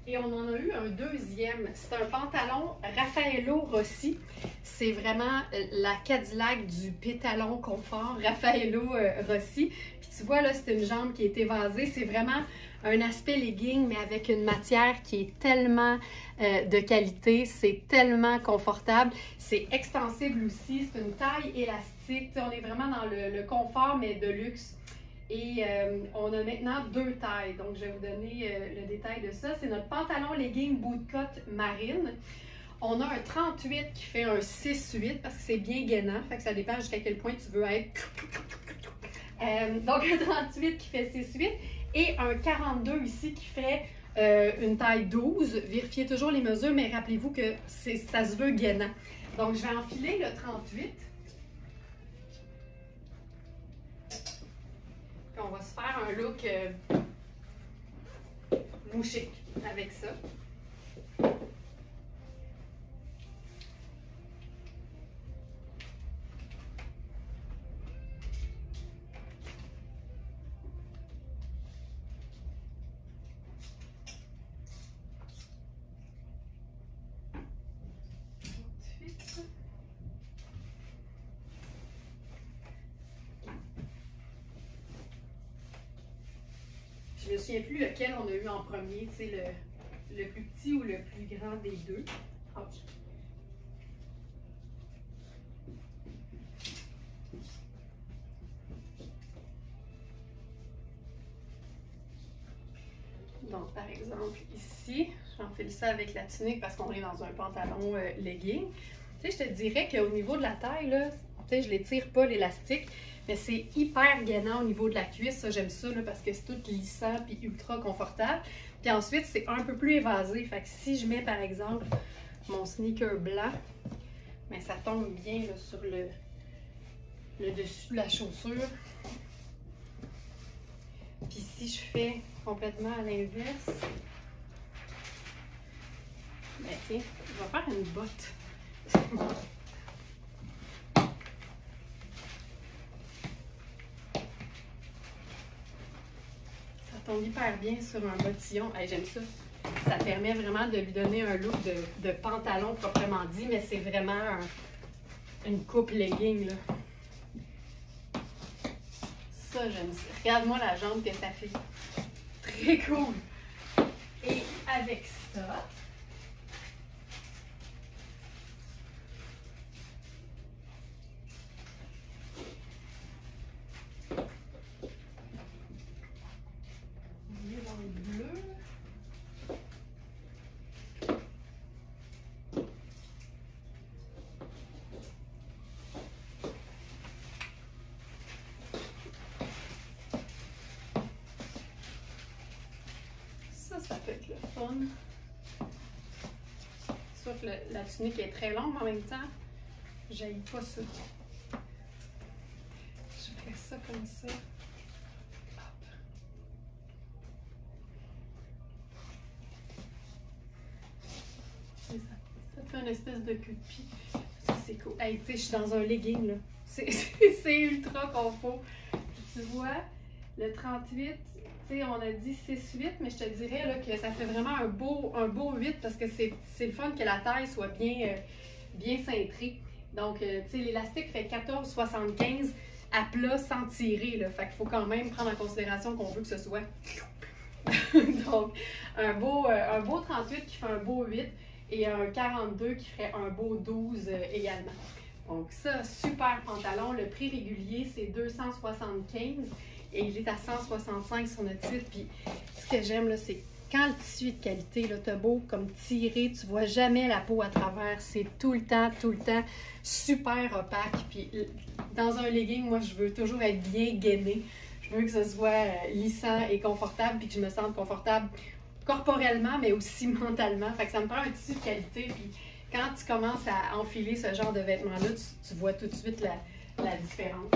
et on en a eu un deuxième. C'est un pantalon Raffaello Rossi. C'est vraiment la Cadillac du pétalon confort, Raffaello Rossi. Puis tu vois, là, c'est une jambe qui est évasée. C'est vraiment un aspect legging, mais avec une matière qui est tellement de qualité. C'est tellement confortable. C'est extensible aussi. C'est une taille élastique. On est vraiment dans le confort, mais de luxe. Et on a maintenant 2 tailles, donc je vais vous donner le détail de ça. C'est notre pantalon legging bootcut marine. On a un 38 qui fait un 6-8 parce que c'est bien gainant, fait que ça dépend jusqu'à quel point tu veux être. Donc un 38 qui fait 6-8 et un 42 ici qui fait une taille 12. Vérifiez toujours les mesures, mais rappelez-vous que ça se veut gainant. Donc je vais enfiler le 38. Puis on va se faire un look mouché avec ça. Je me souviens plus lequel on a eu en premier, tu sais, le plus petit ou le plus grand des deux. Ouch. Donc, par exemple, ici, j'enfile ça avec la tunique parce qu'on est dans un pantalon legging. Tu sais, je te dirais qu'au niveau de la taille, là, tu sais, je l'étire pas l'élastique, mais c'est hyper gainant au niveau de la cuisse. Ça, j'aime ça là, parce que c'est tout lissant puis ultra confortable. Puis ensuite, c'est un peu plus évasé. Fait que si je mets, par exemple, mon sneaker blanc, bien, ça tombe bien là, sur le dessus de la chaussure. Puis si je fais complètement à l'inverse, ben tiens, je vais faire une botte. Ça tombe hyper bien sur un bottillon. Hey, j'aime ça. Ça permet vraiment de lui donner un look de pantalon proprement dit, mais c'est vraiment une coupe legging, là. Ça, j'aime ça. Regarde-moi la jambe que ça fait. Très cool. Et avec ça, on est dans le bleu. Ça peut être le fun. Soit que la tunique est très longue, mais en même temps, j'haïs pas ça. Je vais faire ça comme ça. Hop. C'est ça. Ça fait une espèce de cul de pied. Ça, c'est cool. Hey, tu sais, je suis dans un legging, là. C'est ultra confort. Tu vois, le 38, tu sais, on a dit 6-8, mais je te dirais là, que ça fait vraiment un beau 8 parce que c'est le fun que la taille soit bien cintrée. Donc, tu sais, l'élastique fait 14,75 à plat sans tirer, là. Fait qu'il faut quand même prendre en considération qu'on veut que ce soit. Donc, un beau 38 qui fait un beau 8 et un 42 qui ferait un beau 12 également. Donc ça, super pantalon. Le prix régulier, c'est 275 et il est à 165 sur notre site. Puis ce que j'aime, là, c'est quand le tissu est de qualité, là, t'as beau comme tirer, tu vois jamais la peau à travers. C'est tout le temps super opaque. Puis dans un legging, moi, je veux toujours être bien gainée. Je veux que ce soit lissant et confortable, puis que je me sente confortable corporellement, mais aussi mentalement. Fait que ça me prend un tissu de qualité. Puis quand tu commences à enfiler ce genre de vêtements-là, tu vois tout de suite la différence.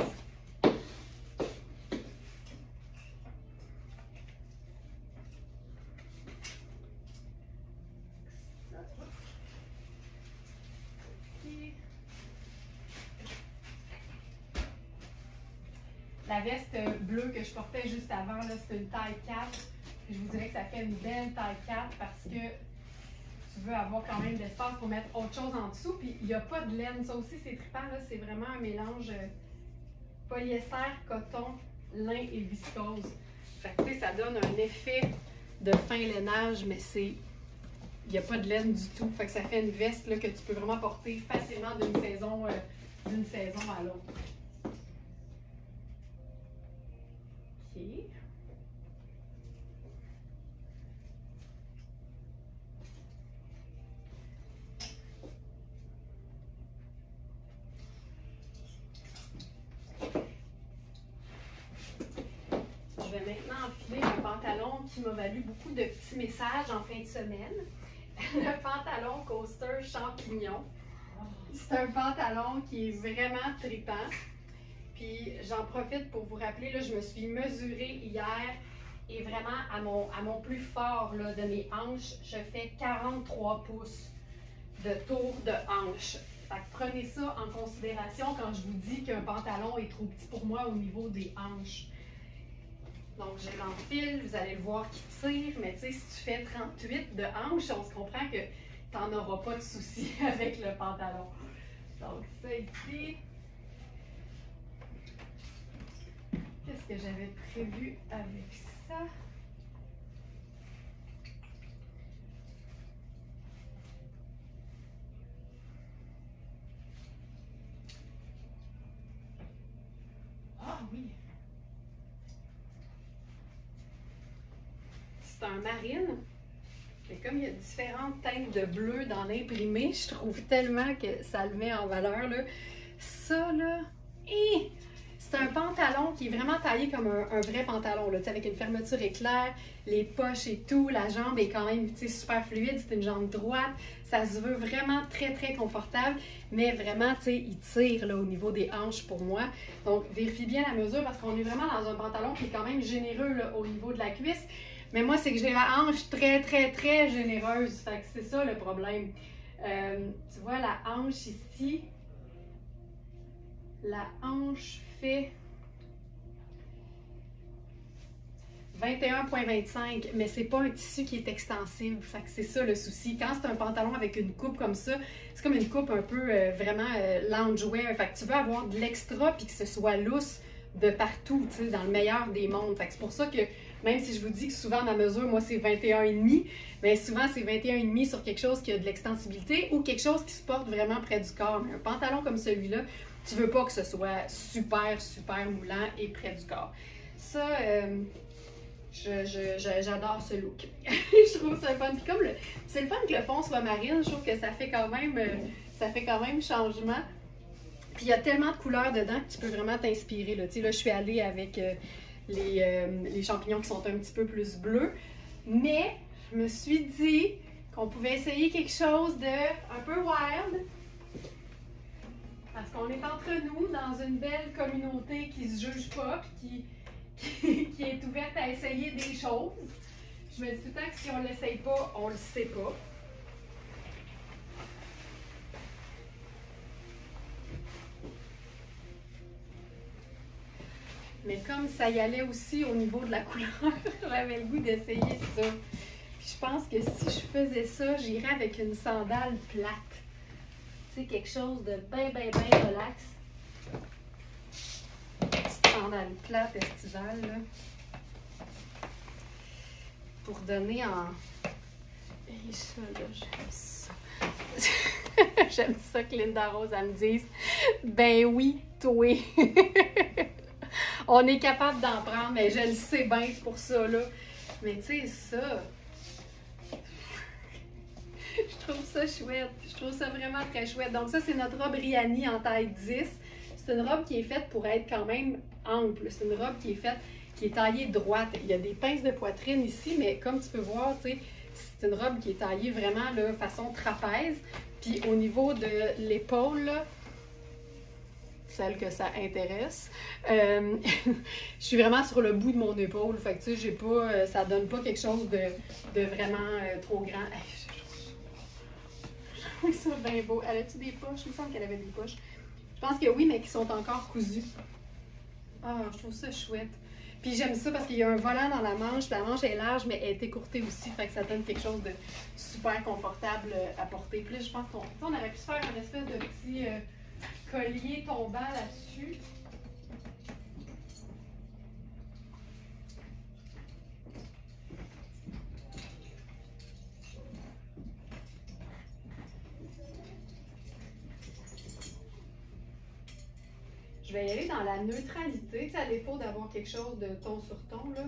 La veste bleue que je portais juste avant, c'est une taille 4. Je vous dirais que ça fait une belle taille 4 parce que tu veux avoir quand même de l'espace pour mettre autre chose en dessous. Puis il n'y a pas de laine. Ça aussi, c'est trippant. C'est vraiment un mélange polyester, coton, lin et viscose. Fait que, tu sais, ça donne un effet de fin lainage, mais il n'y a pas de laine du tout. Fait que ça fait une veste là, que tu peux vraiment porter facilement d'une saison à l'autre. OK. Je vais maintenant enfiler un pantalon qui m'a valu beaucoup de petits messages en fin de semaine. Le pantalon Coaster Champignon. C'est un pantalon qui est vraiment trippant. Puis j'en profite pour vous rappeler, là, je me suis mesurée hier et vraiment à mon plus fort là, de mes hanches, je fais 43 pouces de tour de hanche. Fait que prenez ça en considération quand je vous dis qu'un pantalon est trop petit pour moi au niveau des hanches. Donc, je l'enfile, vous allez le voir qui tire, mais tu sais, si tu fais 38 de hanches, on se comprend que tu n'en auras pas de souci avec le pantalon. Donc, ça ici. Qu'est-ce que j'avais prévu avec ça? Ah oui! C'est un marine. Et comme il y a différentes teintes de bleu dans l'imprimé, je trouve tellement que ça le met en valeur. Là. Ça, là, c'est un pantalon qui est vraiment taillé comme un vrai pantalon, là, avec une fermeture éclair, les poches et tout. La jambe est quand même super fluide, c'est une jambe droite. Ça se veut vraiment très confortable, mais vraiment, il tire là, au niveau des hanches pour moi. Donc, vérifiez bien la mesure parce qu'on est vraiment dans un pantalon qui est quand même généreux là, au niveau de la cuisse. Mais moi, c'est que j'ai la hanche très généreuse. Fait que c'est ça le problème. Tu vois, la hanche ici, la hanche fait 21,25, mais c'est pas un tissu qui est extensible. Fait que c'est ça le souci. Quand c'est un pantalon avec une coupe comme ça, c'est comme une coupe un peu vraiment loungewear. Fait que tu veux avoir de l'extra puis que ce soit lousse de partout, tu sais, dans le meilleur des mondes. Fait que c'est pour ça que même si je vous dis que souvent ma mesure, moi c'est 21,5, mais souvent c'est 21,5 sur quelque chose qui a de l'extensibilité ou quelque chose qui se porte vraiment près du corps. Mais un pantalon comme celui-là, tu veux pas que ce soit super moulant et près du corps. Ça, j'adore ce look. Je trouve ça fun. Puis comme c'est le fun que le fond soit marine, je trouve que ça fait quand même changement. Puis il y a tellement de couleurs dedans que tu peux vraiment t'inspirer. Là. Tu sais, là, je suis allée avec les champignons qui sont un petit peu plus bleus. Mais je me suis dit qu'on pouvait essayer quelque chose de un peu wild. Parce qu'on est entre nous, dans une belle communauté qui se juge pas, puis qui est ouverte à essayer des choses. Je me dis tout le temps que si on ne l'essaye pas, on le sait pas. Mais comme ça y allait aussi au niveau de la couleur, j'avais le goût d'essayer ça. Puis je pense que si je faisais ça, j'irais avec une sandale plate. Tu sais, quelque chose de bien relax. Une petite sandale plate estivale, là. Pour donner en... Et ça, là, j'aime ça. J'aime ça que Linda Rose, elle me dise « Ben oui, toi! » On est capable d'en prendre, mais je le sais bien, c'est pour ça, là. Mais tu sais, ça... Je trouve ça chouette. Je trouve ça vraiment très chouette. Donc ça, c'est notre robe Riani en taille 10. C'est une robe qui est faite pour être quand même ample. C'est une robe qui est taillée droite. Il y a des pinces de poitrine ici, mais comme tu peux voir, tu sais, c'est une robe qui est taillée vraiment là, façon trapèze. Puis au niveau de l'épaule, celle que ça intéresse, je suis vraiment sur le bout de mon épaule. Fait que tu sais, j'ai pas, ça donne pas quelque chose de vraiment trop grand. Oui, ça bien beau. Elle a-tu des poches? Il me semble qu'elle avait des poches. Je pense que oui, mais qui sont encore cousues. Ah, je trouve ça chouette. Puis j'aime ça parce qu'il y a un volant dans la manche. La manche est large, mais elle est écourtée aussi. Fait que ça donne quelque chose de super confortable à porter. Puis là, je pense qu'on aurait pu se faire une espèce de petit collier tombant là-dessus. Je vais y aller dans la neutralité, tu sais, à défaut d'avoir quelque chose de ton sur ton, là.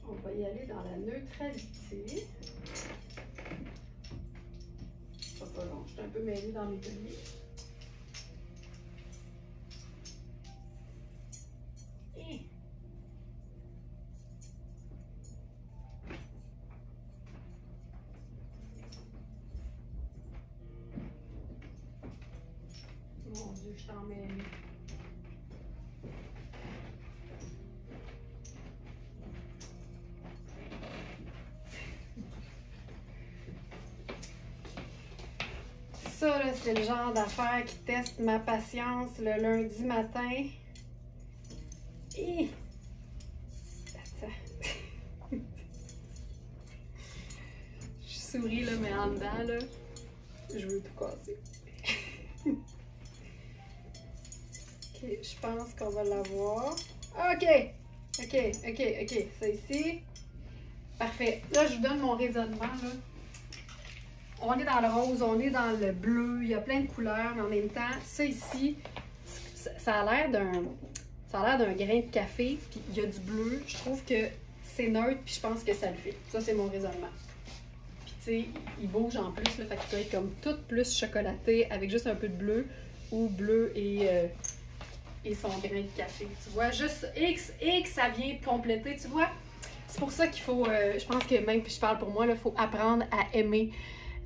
On va y aller dans la neutralité. C'est pas long, je suis un peu mêlée dans mes colliers. Et... Mon Dieu, je t'en mêle. Ça, c'est le genre d'affaire qui teste ma patience le lundi matin. Et... Attends. Je souris, là, mais en dedans, là, je veux tout casser. OK, je pense qu'on va l'avoir. OK! Ça ici. Parfait. Là, je vous donne mon raisonnement, là. On est dans le rose, on est dans le bleu, il y a plein de couleurs, mais en même temps, ça ici, ça a l'air d'un grain de café, puis il y a du bleu. Je trouve que c'est neutre, puis je pense que ça le fait. Ça, c'est mon raisonnement. Puis tu sais, il bouge en plus, là, fait qu'il peut être comme tout plus chocolaté avec juste un peu de bleu, ou bleu et son grain de café. Tu vois, juste X, ça vient compléter, tu vois. C'est pour ça qu'il faut, je pense que même, puis je parle pour moi, il faut apprendre à aimer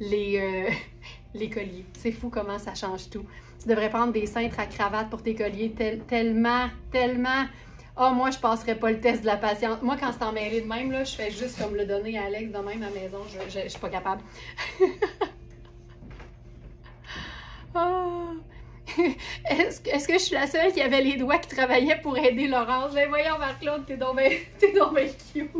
les colliers. C'est fou comment ça change tout. Tu devrais prendre des cintres à cravate pour tes colliers tellement. Ah, moi, je passerais pas le test de la patience. Moi, quand c'est emmêlé de même, là, je fais juste comme le donner à Alex de même à la maison. Je suis pas capable. Oh. Est-ce que je suis la seule qui avait les doigts qui travaillaient pour aider Laurence? Ben voyons, Marc-Claude, t'es donc bien cute.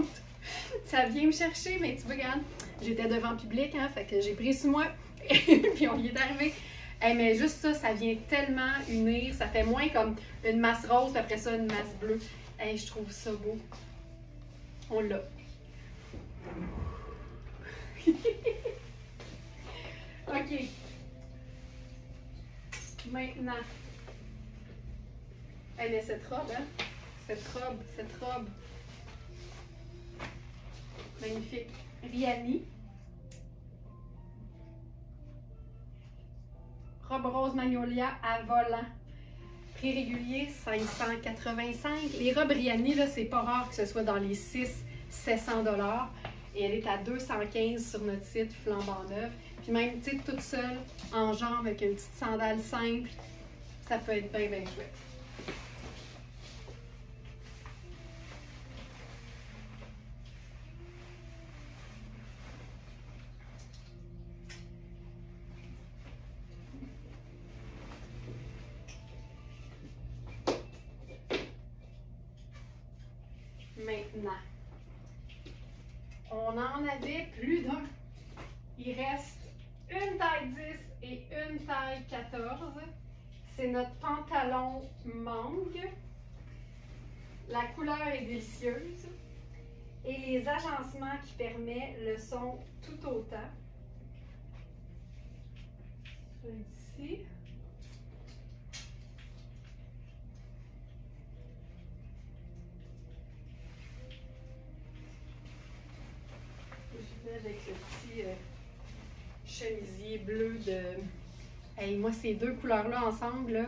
Ça vient me chercher, mais tu vois, regarde, j'étais devant le public, hein, fait que j'ai pris sur moi, puis on y est arrivé. Hey, mais juste ça, ça vient tellement unir, ça fait moins comme une masse rose, puis après ça, une masse bleue. Hey, je trouve ça beau. On l'a. OK. Maintenant. Hey, mais cette robe, hein? Cette robe. Magnifique. Riani. Robe rose magnolia à volant. Prix régulier, 585. Les robes Riani, là, c'est pas rare que ce soit dans les 600-700 $. Et elle est à 215 sur notre site flambant neuf. Puis même, tu sais, toute seule, en jambe, avec une petite sandale simple. ça peut être bien, bien chouette. Maintenant, on en avait plus d'un. Il reste une taille 10 et une taille 14. C'est notre pantalon mangue. La couleur est délicieuse. Et les agencements qui permettent le sont tout autant. Ici. Je vais avec le petit chemisier bleu de... Hey, moi, ces deux couleurs-là ensemble, là,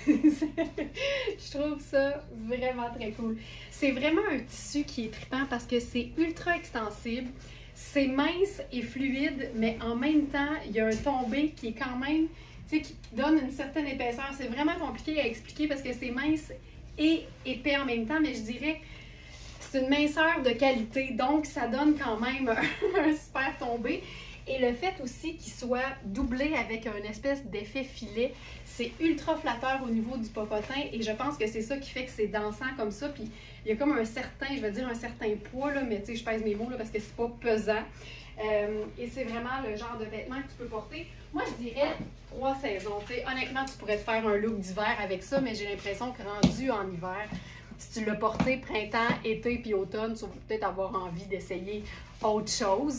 je trouve ça vraiment très cool. C'est vraiment un tissu qui est trippant parce que c'est ultra extensible. C'est mince et fluide, mais en même temps, il y a un tombé qui est quand même, tu sais, qui donne une certaine épaisseur. C'est vraiment compliqué à expliquer parce que c'est mince et épais en même temps, mais je dirais c'est une minceur de qualité, donc ça donne quand même un super tombé. Et le fait aussi qu'il soit doublé avec un espèce d'effet filet, c'est ultra flatteur au niveau du popotin et je pense que c'est ça qui fait que c'est dansant comme ça. Puis il y a comme un certain, je vais dire un certain poids, là, mais tu sais, je pèse mes mots là, parce que c'est pas pesant. Et c'est vraiment le genre de vêtements que tu peux porter. Moi, je dirais 3 saisons. Tu sais, honnêtement, tu pourrais te faire un look d'hiver avec ça, mais j'ai l'impression que rendu en hiver, si tu l'as porté printemps, été puis automne, tu vas peut-être avoir envie d'essayer autre chose.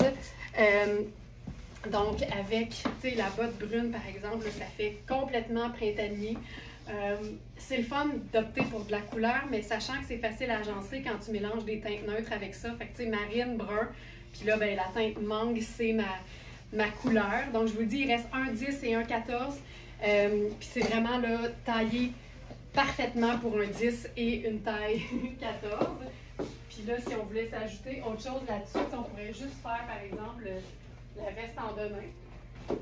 Donc, avec la botte brune, par exemple, là, ça fait complètement printanier. C'est le fun d'opter pour de la couleur, mais sachant que c'est facile à agencer quand tu mélanges des teintes neutres avec ça. Fait que, tu sais, marine, brun, puis là, ben, la teinte mangue, c'est ma couleur. Donc, je vous dis, il reste un 10 et un 14. Puis c'est vraiment là, taillé parfaitement pour un 10 et une taille 14. Puis là, si on voulait s'ajouter autre chose là-dessus, on pourrait juste faire, par exemple, le reste en demain,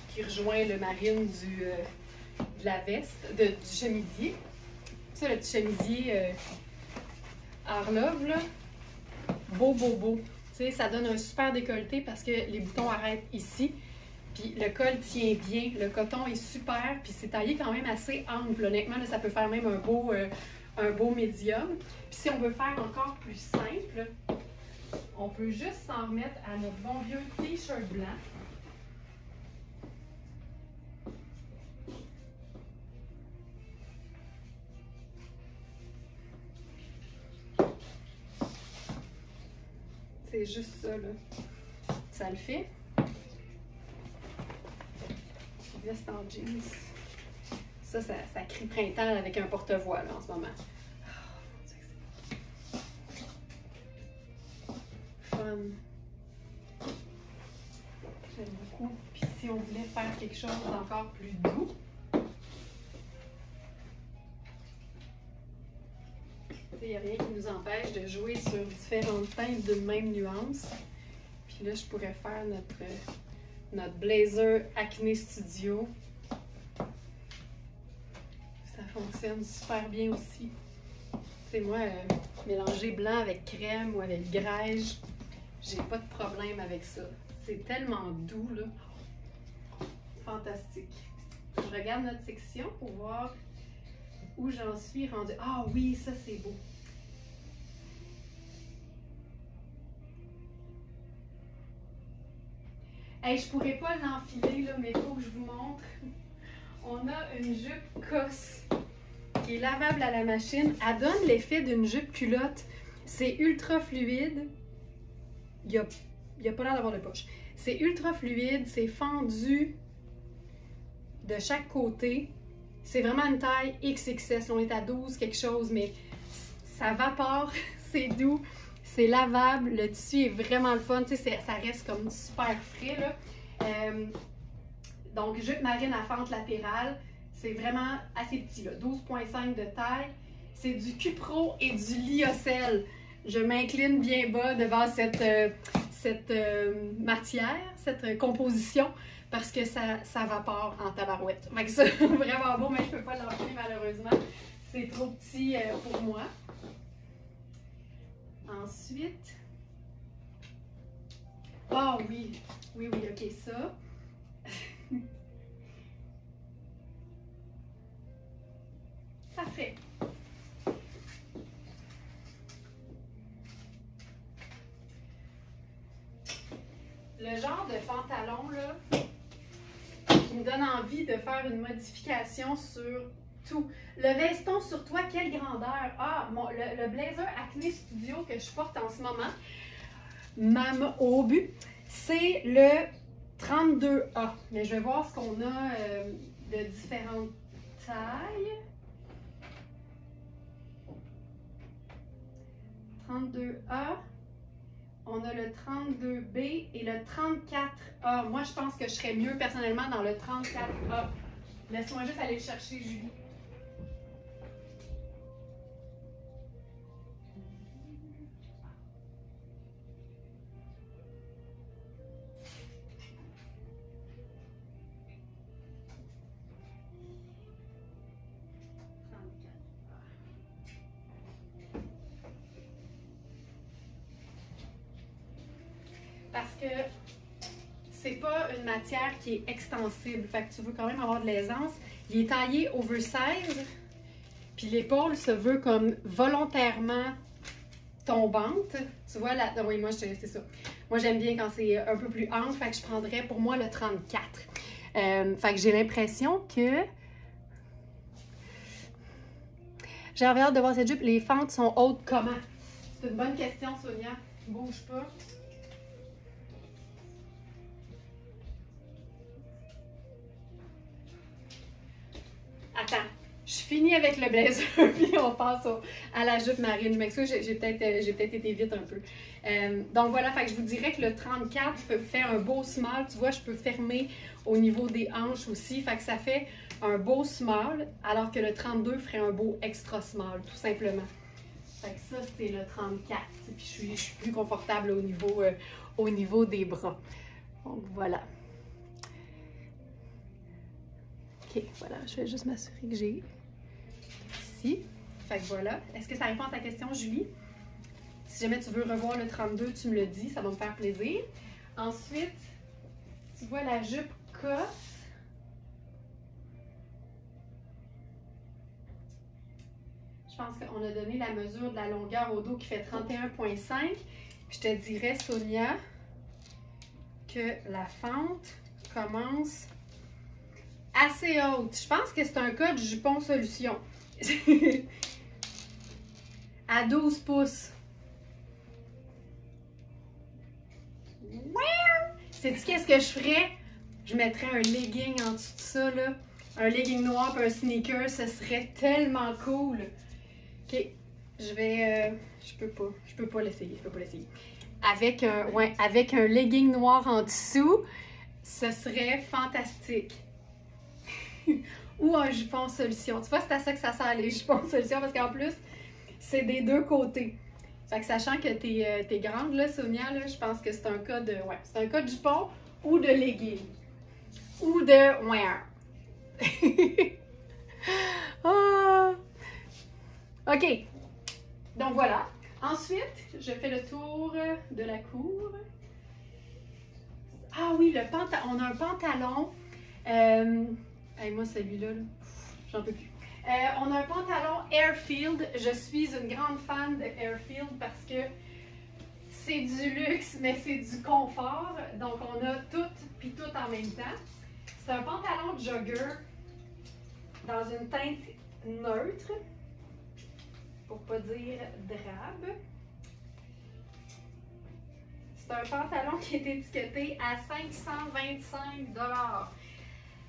qui rejoint le marine de la veste, du chemisier. Ça, le petit chemisier Arlove, là, beau, beau, beau. Tu sais, ça donne un super décolleté parce que les boutons arrêtent ici. Puis le col tient bien, le coton est super, puis c'est taillé quand même assez ample. Honnêtement, là, ça peut faire même un beau médium. Puis si on veut faire encore plus simple, on peut juste s'en remettre à notre bon vieux t-shirt blanc. C'est juste ça, là. Ça le fait. Veste en jeans. Ça crie printemps avec un porte-voix, là, en ce moment. Fun. J'aime beaucoup. Puis si on voulait faire quelque chose d'encore plus doux, il n'y a rien qui nous empêche de jouer sur différentes teintes d'une même nuance. Puis là, je pourrais faire notre blazer Acne Studio. Ça fonctionne super bien aussi. C'est moi, mélanger blanc avec crème ou avec grège, j'ai pas de problème avec ça. C'est tellement doux, là. Fantastique. Je regarde notre section pour voir où j'en suis rendue. Ah oui, ça c'est beau. Hey, je pourrais pas l'enfiler, là, mais il faut que je vous montre. On a une jupe Cosse qui est lavable à la machine. Elle donne l'effet d'une jupe culotte. C'est ultra fluide. Il n'y a pas l'air d'avoir de poche. C'est ultra fluide, c'est fendu de chaque côté. C'est vraiment une taille XXS. On est à 12 quelque chose, mais ça vapore, c'est doux. C'est lavable, le tissu est vraiment le fun, tu sais, ça reste comme super frais, là. Donc, jupe marine à fente latérale, c'est vraiment assez petit, là, 12,5 de taille. C'est du Cupro et du Lyocell. Je m'incline bien bas devant cette matière, cette composition, parce que ça vapore en tabarouette. Fait que ça, vraiment beau, mais je peux pas l'enfiler malheureusement. C'est trop petit pour moi. Ensuite... Ah oui, oui, ok, ça. Parfait. Le genre de pantalon, là, qui me donne envie de faire une modification sur tout. Le veston sur toi, quelle grandeur? Ah, le blazer Acne Studio que je porte en ce moment, Mam Aube, c'est le 32A. Mais je vais voir ce qu'on a de différentes tailles. 32A. On a le 32B et le 34A. Moi, je pense que je serais mieux personnellement dans le 34A. Laisse-moi juste aller le chercher, Julie. Parce que c'est pas une matière qui est extensible. Fait que tu veux quand même avoir de l'aisance. Il est taillé oversize. Puis l'épaule se veut comme volontairement tombante. Tu vois là? Oui, moi c'est ça. Moi j'aime bien quand c'est un peu plus ample. Fait que je prendrais pour moi le 34. Fait que j'ai l'impression que... J'ai hâte de voir cette jupe. Les fentes sont hautes comment? C'est une bonne question, Sonia. Bouge pas. Attends, je finis avec le blazer, puis on passe à la jupe marine. Je m'excuse, j'ai peut-être été vite un peu. Donc voilà, fait que je vous dirais que le 34 fait un beau small. Tu vois, je peux fermer au niveau des hanches aussi. Fait que ça fait un beau small, alors que le 32 ferait un beau extra small, tout simplement. Fait que ça, c'est le 34. Puis je suis plus confortable au niveau des bras. Donc voilà. Ok, voilà, je vais juste m'assurer que j'ai ici. Fait que voilà. Est-ce que ça répond à ta question, Julie? Si jamais tu veux revoir le 32, tu me le dis, ça va me faire plaisir. Ensuite, tu vois la jupe cosse. Je pense qu'on a donné la mesure de la longueur au dos qui fait 31,5. Je te dirais, Sonia, que la fente commence assez haute. Je pense que c'est un cas de jupon solution. À 12 pouces. Sais-tu qu'est-ce que je ferais? Je mettrais un legging en dessous de ça, là. Un legging noir et un sneaker, ce serait tellement cool. Ok, je vais... je peux pas l'essayer, Avec un legging noir en dessous, ce serait fantastique. Ou un jupon solution. Tu vois, c'est à ça que ça sert les jupons solution, parce qu'en plus, c'est des deux côtés. Fait que sachant que t'es grande, là, Sonia, là, je pense que c'est un cas de... Ouais, c'est un cas de jupon ou de legging. Ou de... Ouais. Ah. OK. Donc voilà. Ensuite, je fais le tour de la cour. Ah oui, le pantalon. On a un pantalon. Moi, celui-là, j'en peux plus. On a un pantalon Airfield. Je suis une grande fan de Airfield parce que c'est du luxe, mais c'est du confort. Donc, on a tout puis tout en même temps. C'est un pantalon jogger dans une teinte neutre, pour pas dire drabe. C'est un pantalon qui est étiqueté à 525 $.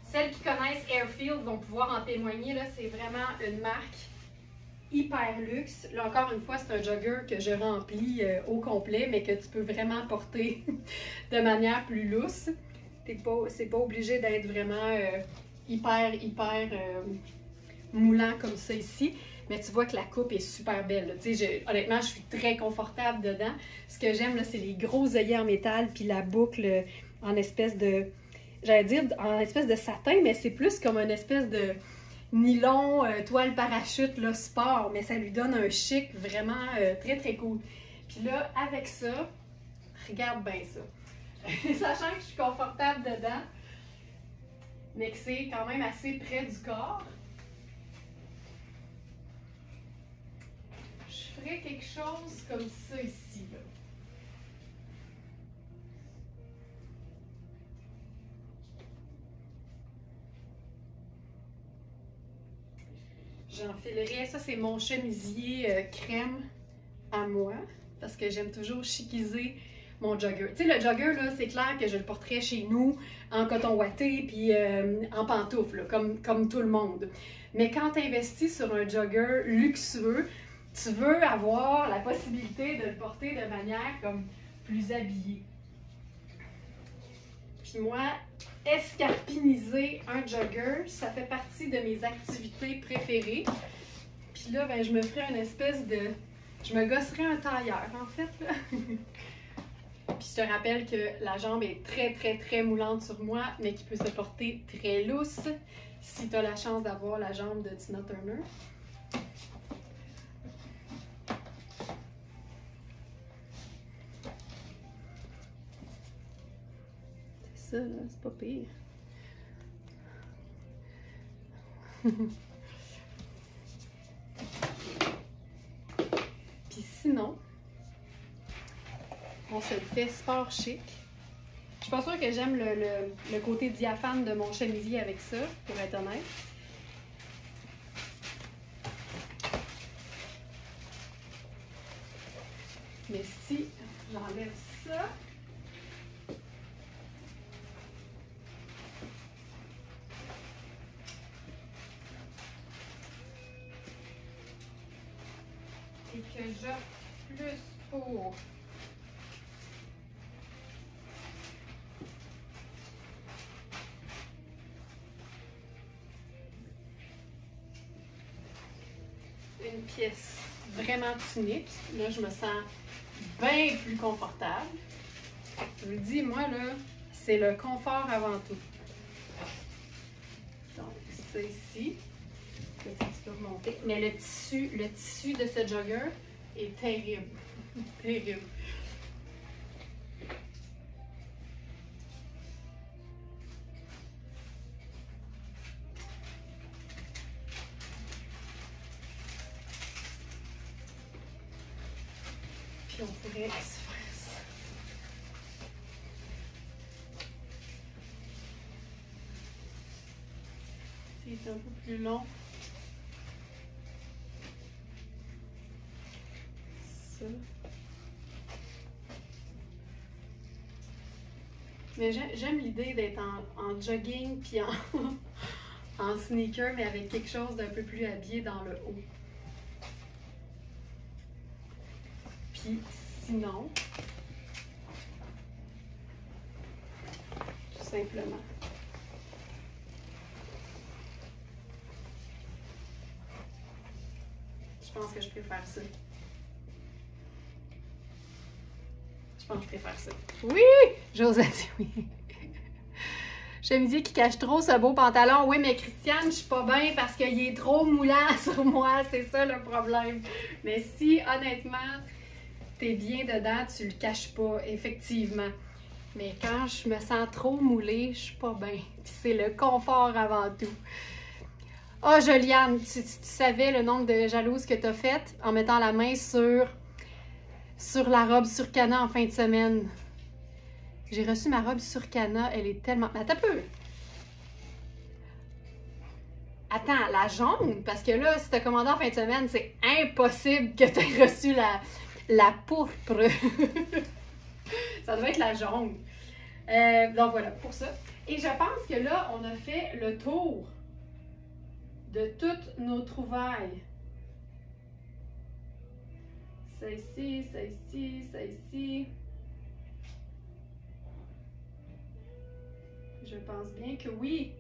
Celles qui connaissent Airfield vont pouvoir en témoigner. C'est vraiment une marque hyper luxe. Là, encore une fois, c'est un jogger que je remplis au complet, mais que tu peux vraiment porter de manière plus lousse. C'est pas obligé d'être vraiment hyper moulant comme ça ici. Mais tu vois que la coupe est super belle. Honnêtement, je suis très confortable dedans. Ce que j'aime, c'est les gros œillets en métal, puis la boucle en espèce de j'allais dire en espèce de satin, mais c'est plus comme une espèce de nylon, toile parachute, là, sport, mais ça lui donne un chic vraiment très très cool. Puis là, avec ça, regarde bien ça. Sachant que je suis confortable dedans, mais que c'est quand même assez près du corps, je ferais quelque chose comme ça ici, là. J'enfilerais, ça c'est mon chemisier crème à moi, parce que j'aime toujours chiquiser mon jogger. Tu sais, le jogger, là, c'est clair que je le porterais chez nous en coton ouaté puis en pantoufles, là, comme tout le monde. Mais quand tu investis sur un jogger luxueux, tu veux avoir la possibilité de le porter de manière comme plus habillée. Puis moi, escarpiniser un jogger, ça fait partie de mes activités préférées. Puis là, ben, je me ferais une espèce de... Je me gosserais un tailleur, en fait, là. Puis je te rappelle que la jambe est très, très, très moulante sur moi, mais qui peut se porter très lousse si tu as la chance d'avoir la jambe de Tina Turner. C'est ça, là, c'est pas pire. Puis sinon, on se le fait sport chic. Je suis pas sûre que j'aime le côté diaphane de mon chemisier avec ça, pour être honnête. Mais si j'enlève ça, et que j'offre plus pour une pièce vraiment tunique, là je me sens bien plus confortable. Je vous le dis, moi là, c'est le confort avant tout. Donc ça ici, un petit peu remonté. Mais le tissu de ce jogger est terrible. Terrible. Puis on pourrait se faire ça. C'est un peu plus long. Ça. Mais j'aime l'idée d'être en jogging puis en sneaker, mais avec quelque chose d'un peu plus habillé dans le haut. Puis sinon, tout simplement, je pense que je préfère ça. Je pense que je préfère ça. Oui! J'ose dire oui. Chemisier qui cache trop ce beau pantalon. Oui, mais Christiane, je suis pas bien parce qu'il est trop moulant sur moi. C'est ça le problème. Mais si, honnêtement, t'es bien dedans, tu le caches pas, effectivement. Mais quand je me sens trop moulée, je suis pas bien. C'est le confort avant tout. Oh, Joliane, tu savais le nombre de jalouses que t'as faites en mettant la main sur la robe Surcana en fin de semaine. J'ai reçu ma robe Surcana, elle est tellement... Attends un peu! Attends, la jaune? Parce que là, si t'as commandé en fin de semaine, c'est impossible que t'aies reçu la pourpre. Ça doit être la jaune. Donc voilà, pour ça. Et je pense que là, on a fait le tour de toutes nos trouvailles. Ça ici, ça ici, ça ici. Je pense bien que oui.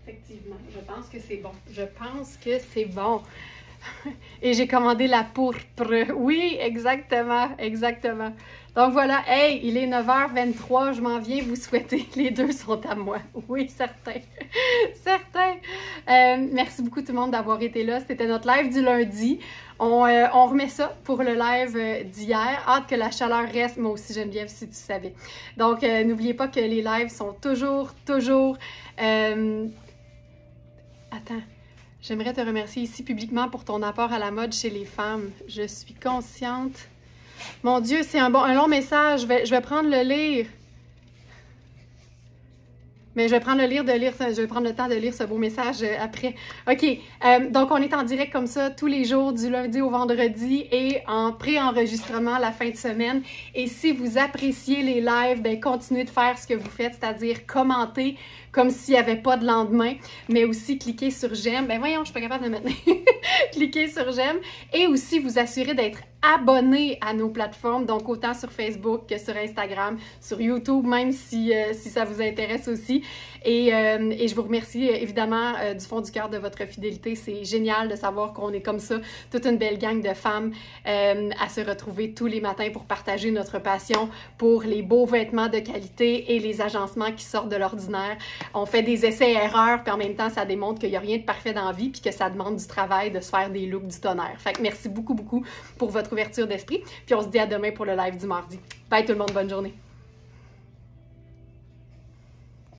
Effectivement, je pense que c'est bon. Je pense que c'est bon. Et j'ai commandé la pourpre. propre. Oui, exactement, exactement. Donc voilà, hey, il est 9h23, je m'en viens vous souhaiter. Les deux sont à moi. Oui, certain. Certain. Merci beaucoup tout le monde d'avoir été là. C'était notre live du lundi. On remet ça pour le live d'hier. Hâte que la chaleur reste. Moi aussi, Geneviève, si tu savais. Donc, n'oubliez pas que les lives sont toujours... Attends. J'aimerais te remercier ici publiquement pour ton apport à la mode chez les femmes. Je suis consciente... Mon Dieu, c'est un long message. Je vais prendre le lire. Mais je vais prendre le temps de lire ce beau message après. OK, donc on est en direct comme ça tous les jours, du lundi au vendredi et en pré-enregistrement la fin de semaine. Et si vous appréciez les lives, ben continuez de faire ce que vous faites, c'est-à-dire commenter comme s'il n'y avait pas de lendemain, mais aussi cliquer sur j'aime. Ben voyons, je suis pas capable de me maintenir. Cliquez sur j'aime et aussi vous assurer d'être abonné à nos plateformes, donc autant sur Facebook que sur Instagram, sur YouTube, même si ça vous intéresse aussi. Et je vous remercie évidemment du fond du cœur de votre fidélité. C'est génial de savoir qu'on est comme ça, toute une belle gang de femmes à se retrouver tous les matins pour partager notre passion pour les beaux vêtements de qualité et les agencements qui sortent de l'ordinaire. On fait des essais-erreurs, puis en même temps, ça démontre qu'il n'y a rien de parfait dans la vie, puis que ça demande du travail de se faire des looks du tonnerre. Fait que merci beaucoup, beaucoup pour votre ouverture d'esprit. Puis on se dit à demain pour le live du mardi. Bye tout le monde, bonne journée.